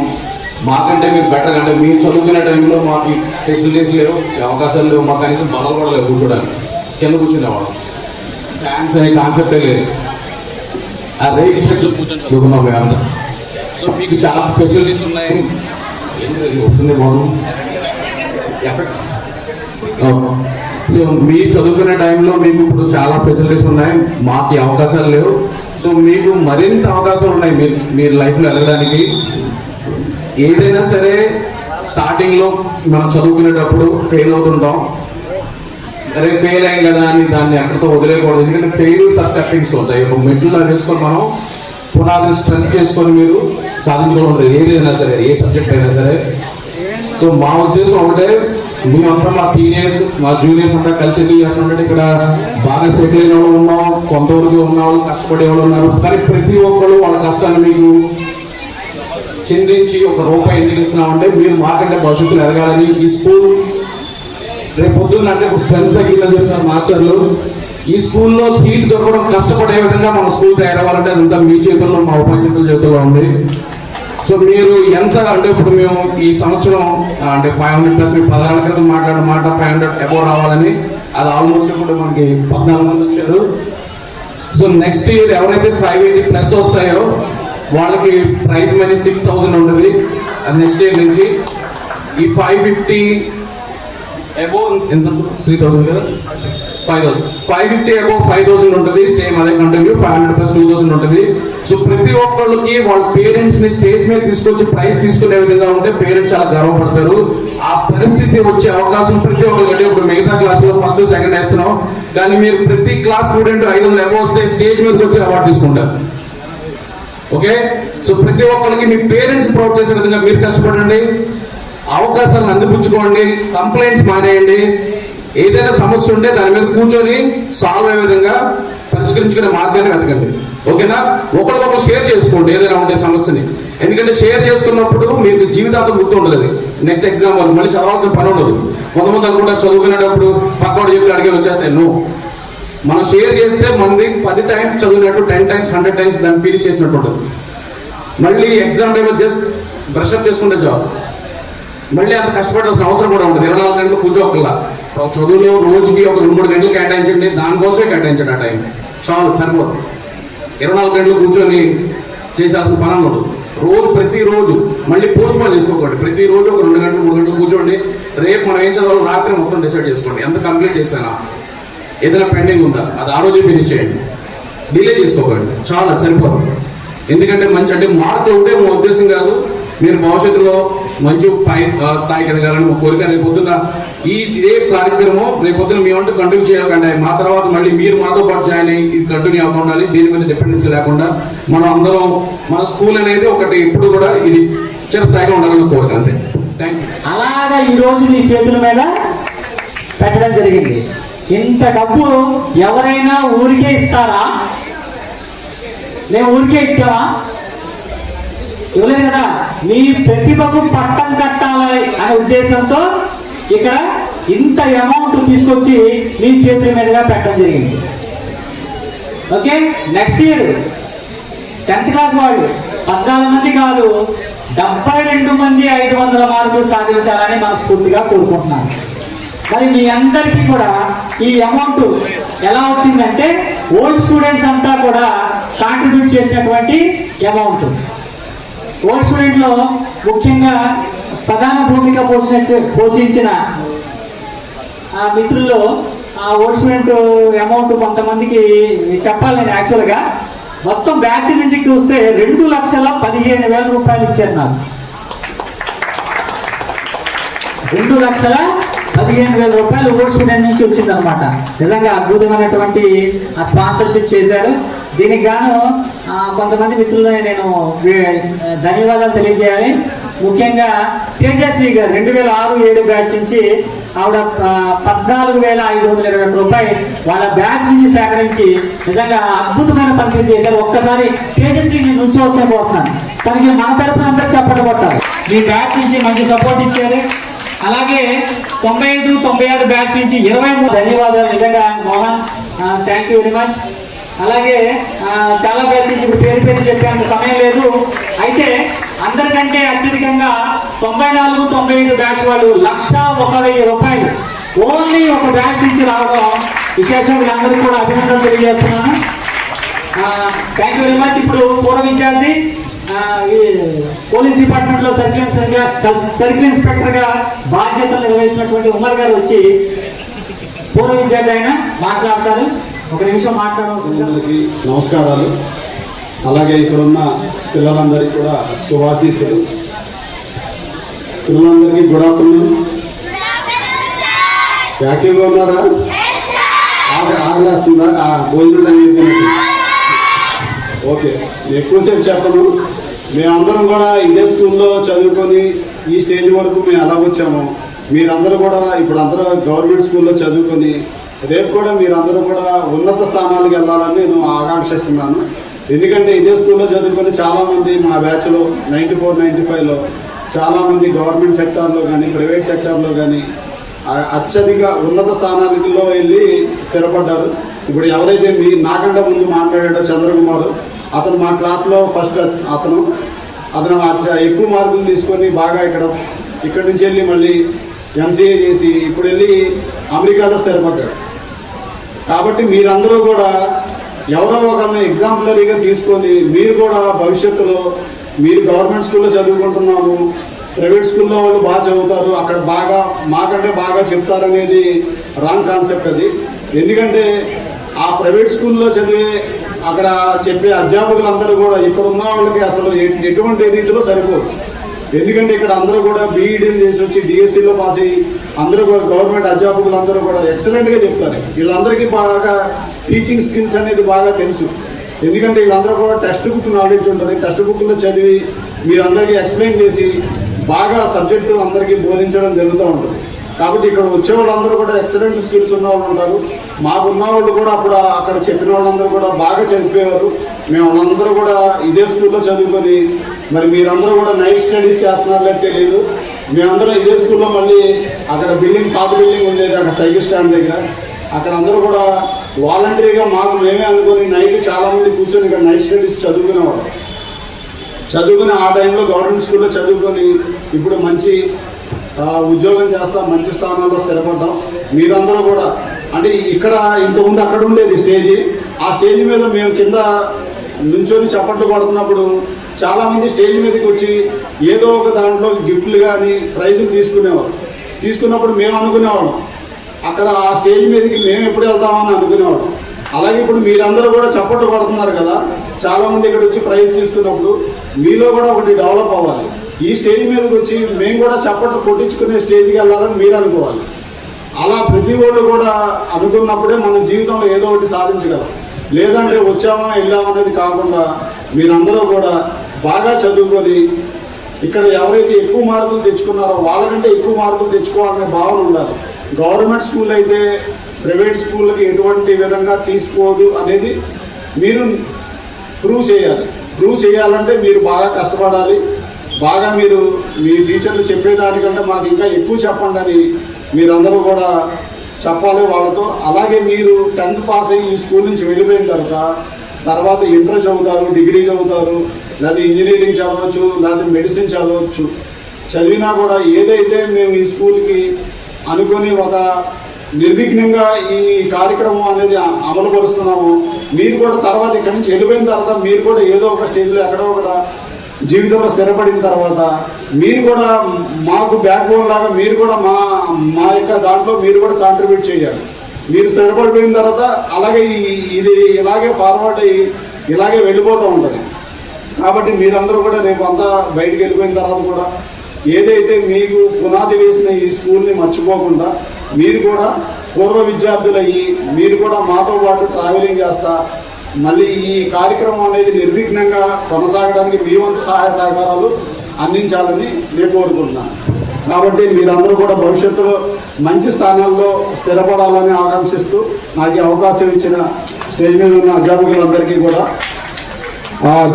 మాకంటే మీరు బెటర్, అంటే మీరు చదువుకునే టైంలో మాకు ఫెసిలిటీస్ లేవు, అవకాశాలు లేవు, మాకు కనీసం బలం కూడా లేవు కూర్చోడానికి. కింద కూర్చునేవాడు, ఫ్యాన్స్ అనే కాన్సెప్టే లేదు. అదే చెట్లు కూర్చొని మేమంతా. సో మీకు చాలా ఫెసిలిటీస్ ఉన్నాయి. వస్తుంది బాగుంది. సో మీరు చదువుకునే టైంలో మీకు ఇప్పుడు చాలా ఫెసిలిటీస్ ఉన్నాయి, మాకు అవకాశాలు లేవు. సో మీకు మరింత అవకాశాలు ఉన్నాయి మీరు లైఫ్లో ఎదగడానికి. ఏదైనా సరే స్టార్టింగ్లో మనం చదువుకునేటప్పుడు ఫెయిల్ అవుతుంటాం. అరే ఫెయిల్ అయ్యాం కదా అని దాన్ని అక్కడితో వదిలేయకూడదు. ఎందుకంటే ఫెయిల్యూర్స్ ఆర్ స్టెప్పింగ్ స్టోన్స్. అయ్యి మెట్లలో వేసుకొని మనం పునాదిని స్ట్రెంత్ చేసుకొని మీరు సాధించుకోవాలి. ఏదైనా సరే, ఏ సబ్జెక్ట్ అయినా సరే. సో మా ఉద్దేశం ఒకటే, మేమంతా మా సీనియర్స్, మా జూనియర్స్ అంతా కలిసి ఎందుకు చేస్తున్నామంటే ఇక్కడ బాగా సెటిల్ అయిన వాళ్ళు ఉన్నాం, కొంతవరకు ఉన్న వాళ్ళు కష్టపడే వాళ్ళు ఉన్నారు. కానీ ప్రతి ఒక్కరు వాళ్ళ కష్టాన్ని మీకు చిందించి ₹1 ఎందుకు ఇస్తున్నామంటే మీరు మాకంటే భవిష్యత్తులో ఎదగాలని. ఈ స్కూల్ రేపు పొద్దున్న అంటే స్ట్రెంత్ తగ్గిందని చెప్తున్నారు మాస్టర్లు. ఈ స్కూల్లో సీట్ దొరకడం కష్టపడే విధంగా మన స్కూల్ తయారవ్వాలంటే అదంతా మీ చేతుల్లో, మా ఉపాధ్యాయుల చేతుల్లో ఉంది. సో మీరు ఎంత అంటే ఇప్పుడు మేము ఈ సంవత్సరం అంటే 500+ మీ 16 క్రితం మాట్లాడిన మాట 500 అబోవ్ రావాలని, అది ఆల్మోస్ట్ ఇప్పుడు మనకి 14 మంది వచ్చారు. సో నెక్స్ట్ ఇయర్ ఎవరైతే 580+ వస్తాయో వాళ్ళకి ప్రైజ్ మనీ 6000 ఉంటుంది. అది నెక్స్ట్ ఇయర్ నుంచి. ఈ 550 అబోవ్ ఎంత 3000 కదా, 550 అబోవ్ 5000 ఉంటుంది. సేమ్ అదే కంటిన్యూ 500+ 2000 ఉంటుంది. సో ప్రతి ఒక్కళ్ళకి వాళ్ళ పేరెంట్స్ ని స్టేజ్ మీద తీసుకొచ్చి ప్రైజ్ తీసుకునే విధంగా ఉంటే పేరెంట్స్ చాలా గర్వపడతారు. ఆ పరిస్థితి వచ్చే అవకాశం ప్రతి ఒక్కరికి. ఇప్పుడు మిగతా క్లాసులో ఫస్ట్ సెకండ్ వేస్తున్నాం, కానీ మీరు ప్రతి క్లాస్ స్టూడెంట్ 500 అబోవ్ వస్తే స్టేజ్ మీదకి వచ్చి అవార్డు తీసుకుంటారు. ఓకే, సో ప్రతి ఒక్కరికి మీ పేరెంట్స్ ప్రౌడ్ చేసే విధంగా మీరు కష్టపడండి, అవకాశాలను అందిపుచ్చుకోండి, కంప్లైంట్స్ మానేయండి. ఏదైనా సమస్య ఉంటే దాని మీద కూర్చొని సాల్వ్ అయ్యే విధంగా పరిష్కరించుకునే మార్గాన్ని వెతకండి. ఓకేనా? ఒకరికొకరు షేర్ చేసుకోండి ఏదైనా ఉంటే సమస్యని. ఎందుకంటే షేర్ చేసుకున్నప్పుడు మీకు జీవితాంతం గుర్తుండదు. అది నెక్స్ట్ ఎగ్జామ్ వాళ్ళు మళ్ళీ చదవాల్సిన పని ఉండదు. కొంతమంది అనుకుంటా చదువుకునేటప్పుడు పక్కవాడు చెప్పి అడిగే వచ్చేస్తాయి. నో, మనం షేర్ చేస్తే మనది 10 టైమ్స్ చదివినట్టు 10 టైమ్స్ 100 టైమ్స్ దాన్ని ఫినిష్ చేసినట్టు ఉంటుంది. మళ్ళీ ఎగ్జామ్ టైంలో జస్ట్ బ్రషప్ చేసుకుంటే జాబ్. మళ్ళీ అంత కష్టపడాల్సిన అవసరం కూడా ఉంటుంది. 24 గంటలు కూర్చోకల్లా. చదువులో రోజుకి ఒక 2-3 గంటలు కేటాయించండి, దానికోసమే కేటాయించండి. ఆ టైం చాలు, సరిపోదు. 24 గంటలు కూర్చొని చేయాల్సిన పని ఉండదు. ప్రతిరోజు మళ్ళీ పోస్ట్ పోన్ చేసుకోకండి. ప్రతిరోజు ఒక 2 గంటలు 3 గంటలు కూర్చోండి. రేపు మనం ఏం చదవాలి రాత్రి మొత్తం డిసైడ్ చేసుకోండి. ఎంత కంప్లీట్ చేశానా, ఏదైనా పెండింగ్ ఉందా, అది ఆ రోజే ఫినిష్ చేయండి. డిలే చేసుకోకండి, చాలా సరిపోదు. ఎందుకంటే మంచి అంటే మార్కులు ఉంటే మా ఉద్దేశం కాదు, మీరు భవిష్యత్తులో మంచి స్థాయికి ఎదగాలని మా కోరిక. రేపొద్దున ఇదే కార్యక్రమం రేపొద్దున మేమంటూ కంటిన్యూ చేయాలంటే మా తర్వాత మళ్ళీ మీరు మాతో పాటు జాయిన్ అయ్యి ఇది కంటిన్యూ అవుతూ ఉండాలి. దీని మీద డిపెండెన్సీ లేకుండా మనం అందరం మన స్కూల్ అనేది ఒకటి ఇప్పుడు కూడా ఇది చిరస్థాయిగా ఉండాలని కోరిక. అంతే, థ్యాంక్ యూ. అలాగా ఈరోజు మీ చేతుల మీద పెట్టడం జరిగింది. ఇంత డబ్బు ఎవరైనా ఊరికే ఇస్తారా? మేము ఊరికే ఇచ్చామా? ఇవ్వలేదు కదా. మీ ప్రతిభకు పట్టం కట్టాలి అనే ఉద్దేశంతో ఇక్కడ ఇంత అమౌంట్ తీసుకొచ్చి మీ చేతుల మీదుగా పెట్టడం జరిగింది. Okay, next year 10th class వాళ్ళు 14 మంది కాదు 72 మంది 500 మార్కులు సాధించాలని మనస్ఫూర్తిగా కోరుకుంటున్నాను. మరి మీ అందరికీ కూడా ఈ అమౌంట్ ఎలా వచ్చిందంటే ఓల్డ్ స్టూడెంట్స్ అంతా కూడా కాంట్రిబ్యూట్ చేసినటువంటి అమౌంట్. ఓల్డ్ స్టూడెంట్లో ముఖ్యంగా ప్రధాన భూమిక పోషించిన మిత్రుల్లో ఆ ఓడిసిమెంట్ అమౌంట్ కొంతమందికి చెప్పాలి. నేను యాక్చువల్గా మొత్తం బ్యాచ్ నుంచి చూస్తే 2,15,000 రూపాయలు ఇచ్చారు నాకు. 2,15,000 రూపాయలు ఓడిసిమెంట్ నుంచి వచ్చిందనమాట. నిజంగా అద్భుతమైనటువంటి స్పాన్సర్షిప్ చేశారు. దీనికి గాను కొంతమంది మిత్రులని నేను ధన్యవాదాలు తెలియజేయాలి. ముఖ్యంగా తేజశ్రీ గారు 2006-07 బ్యాచ్ నుంచి ఆవిడ 14,521 రూపాయలు వాళ్ళ బ్యాచ్ నుంచి సేకరించి నిజంగా అద్భుతమైన పని చేశారు. ఒక్కసారి తేజశ్రీ నేను ఉంచవలసిపోతున్నాను. తనకి మన తరపున అందరూ చెప్పండి కొట్టాలి. మీ బ్యాచ్ నుంచి మంచి సపోర్ట్ ఇచ్చారు. అలాగే 95-96 బ్యాచ్ నుంచి 23 ధన్యవాదాలు. నిజంగా Mohan, thank you very much. అలాగే చాలా బ్యాచ్ నుంచి ఇప్పుడు పేరు చెప్పేంత సమయం లేదు. అయితే అందరికంటే అత్యధికంగా 94-95 బ్యాచ్ వాళ్ళు 1,01,000 రూపాయలు ఓన్లీ ఒక బ్యాచ్ నుంచి రావడం విశేషం. వీళ్ళందరికీ కూడా అభినందనలు తెలియజేస్తున్నాను. Thank you very much. ఇప్పుడు పూర్వ విద్యార్థి పోలీస్ డిపార్ట్మెంట్ లో సర్కిల్ ఇన్స్పెక్టర్ గా బాధ్యతలు నిర్వహించినటువంటి ఉమర్ గారు వచ్చి పూర్వ విద్యార్థి ఆయన మాట్లాడతారు. ఒక నిమిషం అందరికీ నమస్కారాలు. అలాగే ఇక్కడ ఉన్న పిల్లలందరికీ కూడా శుభాశీస్సులు. పిల్లలందరికీ గుడ్ ఆఫ్టర్నూన్. యాక్టివ్గా ఉన్నారా? ఆగలేస్తుందా? భోజనం టైం అయిపోయింది. ఓకే, ఎక్కువసేపు చెప్పను. మేమందరం కూడా ఇదే స్కూల్లో చదువుకొని ఈ స్టేజ్ వరకు మేము ఎలా వచ్చాము, మీరందరూ కూడా ఇప్పుడు అందరూ గవర్నమెంట్ స్కూల్లో చదువుకొని రేపు కూడా మీరందరూ కూడా ఉన్నత స్థానాలకు వెళ్ళాలని నేను ఆకాంక్షిస్తున్నాను. ఎందుకంటే ఇదే స్కూల్లో చదువుకొని చాలామంది మా బ్యాచ్లో 94-95లో చాలామంది గవర్నమెంట్ సెక్టార్లో కానీ ప్రైవేట్ సెక్టార్లో కానీ అత్యధిక ఉన్నత స్థానాలలో వెళ్ళి స్థిరపడ్డారు. ఇప్పుడు ఎవరైతే నాకంటే ముందు మాట్లాడాడో చంద్రకుమార్, అతను మా క్లాస్లో ఫస్ట్. అతను ఎక్కువ మార్కులు తీసుకొని బాగా ఇక్కడ నుంచి వెళ్ళి మళ్ళీ ఎంసీఏ చేసి ఇప్పుడు వెళ్ళి అమెరికాలో స్థిరపడ్డాడు. కాబట్టి మీరందరూ కూడా ఎవరో ఒకరిని ఎగ్జాంపులరీగా తీసుకొని మీరు కూడా భవిష్యత్తులో మీరు గవర్నమెంట్ స్కూల్లో చదువుకుంటున్నాము, ప్రైవేట్ స్కూల్లో వాళ్ళు బాగా చదువుతారు, అక్కడ మాకంటే బాగా చెప్తారనేది రాంగ్ కాన్సెప్ట్ అది. ఎందుకంటే ఆ ప్రైవేట్ స్కూల్లో చదివే అక్కడ చెప్పే అధ్యాపకులందరూ కూడా ఇక్కడ ఉన్న వాళ్ళకి అసలు ఎటువంటి రీతిలో సరిపోదు. ఎందుకంటే ఇక్కడ అందరూ కూడా బీఈడీలు చేసి వచ్చి డిఎస్సీలో పాస్ అయ్యి అందరూ కూడా గవర్నమెంట్ అధ్యాపకులు అందరూ కూడా ఎక్సలెంట్గా చెప్తారు. వీళ్ళందరికీ బాగా టీచింగ్ స్కిల్స్ అనేది బాగా తెలుసు. ఎందుకంటే వీళ్ళందరూ కూడా టెక్స్ట్ బుక్ నాలెడ్జ్ ఉంటుంది. టెక్స్ట్ బుక్లో చదివి మీరందరికీ ఎక్స్ప్లెయిన్ చేసి బాగా సబ్జెక్టు అందరికీ బోధించడం జరుగుతూ ఉంటుంది. కాబట్టి ఇక్కడ వచ్చే వాళ్ళందరూ కూడా ఎక్సలెంట్ స్కిల్స్ ఉన్న వాళ్ళు ఉంటారు. మాకున్న వాళ్ళు కూడా అప్పుడు అక్కడ చెప్పిన వాళ్ళందరూ కూడా బాగా చదివేవారు. మేము వాళ్ళందరూ కూడా ఇదే స్కూల్లో చదువుకొని మరి మీరందరూ కూడా నైట్ స్టడీస్ చేస్తున్నారో తెలియదు. మేమందరం ఇదే స్కూల్లో మళ్ళీ అక్కడ పాత బిల్డింగ్ ఉండేది అక్కడ సైకిల్ స్టాండ్ దగ్గర. అక్కడ అందరూ కూడా వాలంటరీగా మేమే అనుకుని నైట్ చాలామంది కూర్చొని ఇక్కడ నైట్ స్టడీస్ చదువుకునేవాడు. చదువుకుని ఆ టైంలో గవర్నమెంట్ స్కూల్లో చదువుకొని ఇప్పుడు మంచి ఉద్యోగం చేస్తాం, మంచి స్థానాల్లో స్థిరపడ్డాం. మీరందరూ కూడా అంటే ఇక్కడ ఇంతకుముందు అక్కడ ఉండేది స్టేజీ. ఆ స్టేజ్ మీద మేము కింద నుంచొని చప్పట్లు కొడుతున్నప్పుడు చాలామంది స్టేజ్ మీదకి వచ్చి ఏదో ఒక దాంట్లో గిఫ్ట్లు కానీ ప్రైజులు తీసుకున్నప్పుడు మేము అనుకునేవాళ్ళం అక్కడ ఆ స్టేజ్ మీదకి మేము ఎప్పుడు వెళ్తామని అనుకునేవాళ్ళం. అలాగే ఇప్పుడు మీరందరూ కూడా చప్పట్లు కొడుతున్నారు కదా, చాలామంది ఇక్కడ వచ్చి ప్రైజ్ తీసుకున్నప్పుడు మీలో కూడా ఒకటి డెవలప్ అవ్వాలి. ఈ స్టేజ్ మీదకి వచ్చి మేము కూడా చప్పట్లు కొట్టించుకునే స్టేజ్కి వెళ్ళాలని మీరు అనుకోవాలి. అలా ప్రతి ఒళ్ళు కూడా అనుకున్నప్పుడే మన జీవితంలో ఏదో ఒకటి సాధించగలం. లేదంటే వచ్చామా వెళ్ళామా అనేది కాకుండా మీరందరూ కూడా బాగా చదువుకొని ఇక్కడ ఎవరైతే ఎక్కువ మార్కులు తెచ్చుకున్నారో వాళ్ళకంటే ఎక్కువ మార్కులు తెచ్చుకోవాలనే భావన ఉండాలి. గవర్నమెంట్ స్కూల్ అయితే ప్రైవేట్ స్కూళ్ళకి ఎటువంటి విధంగా తీసుకోదు అనేది మీరు ప్రూవ్ చేయాలి. ప్రూవ్ చేయాలంటే మీరు బాగా కష్టపడాలి. బాగా మీరు మీ టీచర్లు చెప్పేదానికంటే మాకు ఇంకా ఎక్కువ చెప్పండి అని మీరందరూ కూడా చెప్పాలి వాళ్ళతో. అలాగే మీరు 10th పాస్ అయ్యి ఈ స్కూల్ నుంచి వెళ్ళిపోయిన తర్వాత ఇంటర్ చదువుతారు, డిగ్రీ చదువుతారు, లేదా ఇంజనీరింగ్ చదవచ్చు, లేదా మెడిసిన్ చదవచ్చు. చదివినా కూడా ఏదైతే మేము ఈ స్కూల్కి అనుకొని ఒక నిర్విఘ్నంగా ఈ కార్యక్రమం అనేది అమలు పరుస్తున్నాము, మీరు కూడా తర్వాత ఇక్కడి నుంచి వెళ్ళిపోయిన తర్వాత మీరు కూడా ఏదో ఒక స్టేజ్లో ఎక్కడో ఒక జీవితంలో స్థిరపడిన తర్వాత మీరు కూడా మాకు బ్యాక్ బోన్ లాగా మీరు కూడా మా యొక్క దాంట్లో మీరు కూడా కాంట్రిబ్యూట్ చేయాలి. మీరు స్థిరపడిపోయిన తర్వాత అలాగే ఇది ఇలాగే ఫార్వర్డ్ అయ్యి ఇలాగే వెళ్ళిపోతూ ఉంటుంది. కాబట్టి మీరందరూ కూడా రేపు అంతా బయటికి వెళ్ళిపోయిన తర్వాత కూడా ఏదైతే మీకు పునాది వేసిన ఈ స్కూల్ని మర్చిపోకుండా మీరు కూడా పూర్వ విద్యార్థులయ్యి మీరు కూడా మాతో పాటు ట్రావెలింగ్ చేస్తా మళ్ళీ ఈ కార్యక్రమం అనేది నిర్విఘ్నంగా కొనసాగడానికి మీ వంతు సహాయ సహకారాలు అందించాలని నేను కోరుకుంటున్నాను. కాబట్టి మీరందరూ కూడా భవిష్యత్తులో మంచి స్థానాల్లో స్థిరపడాలని ఆకాంక్షిస్తూ నాకు ఈ అవకాశం ఇచ్చిన స్టేజ్ మీద ఉన్న అధ్యాపకులందరికీ కూడా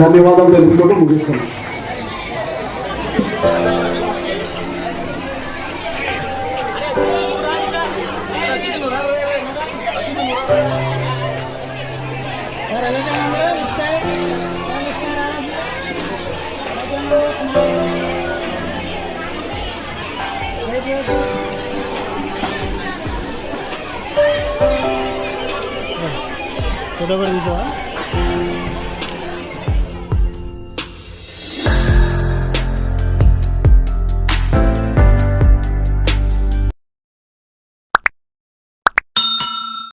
ధన్యవాదాలు తెలుపుకుంటూ ముగిస్తున్నాను. ఫోటో కూడా తీసావా?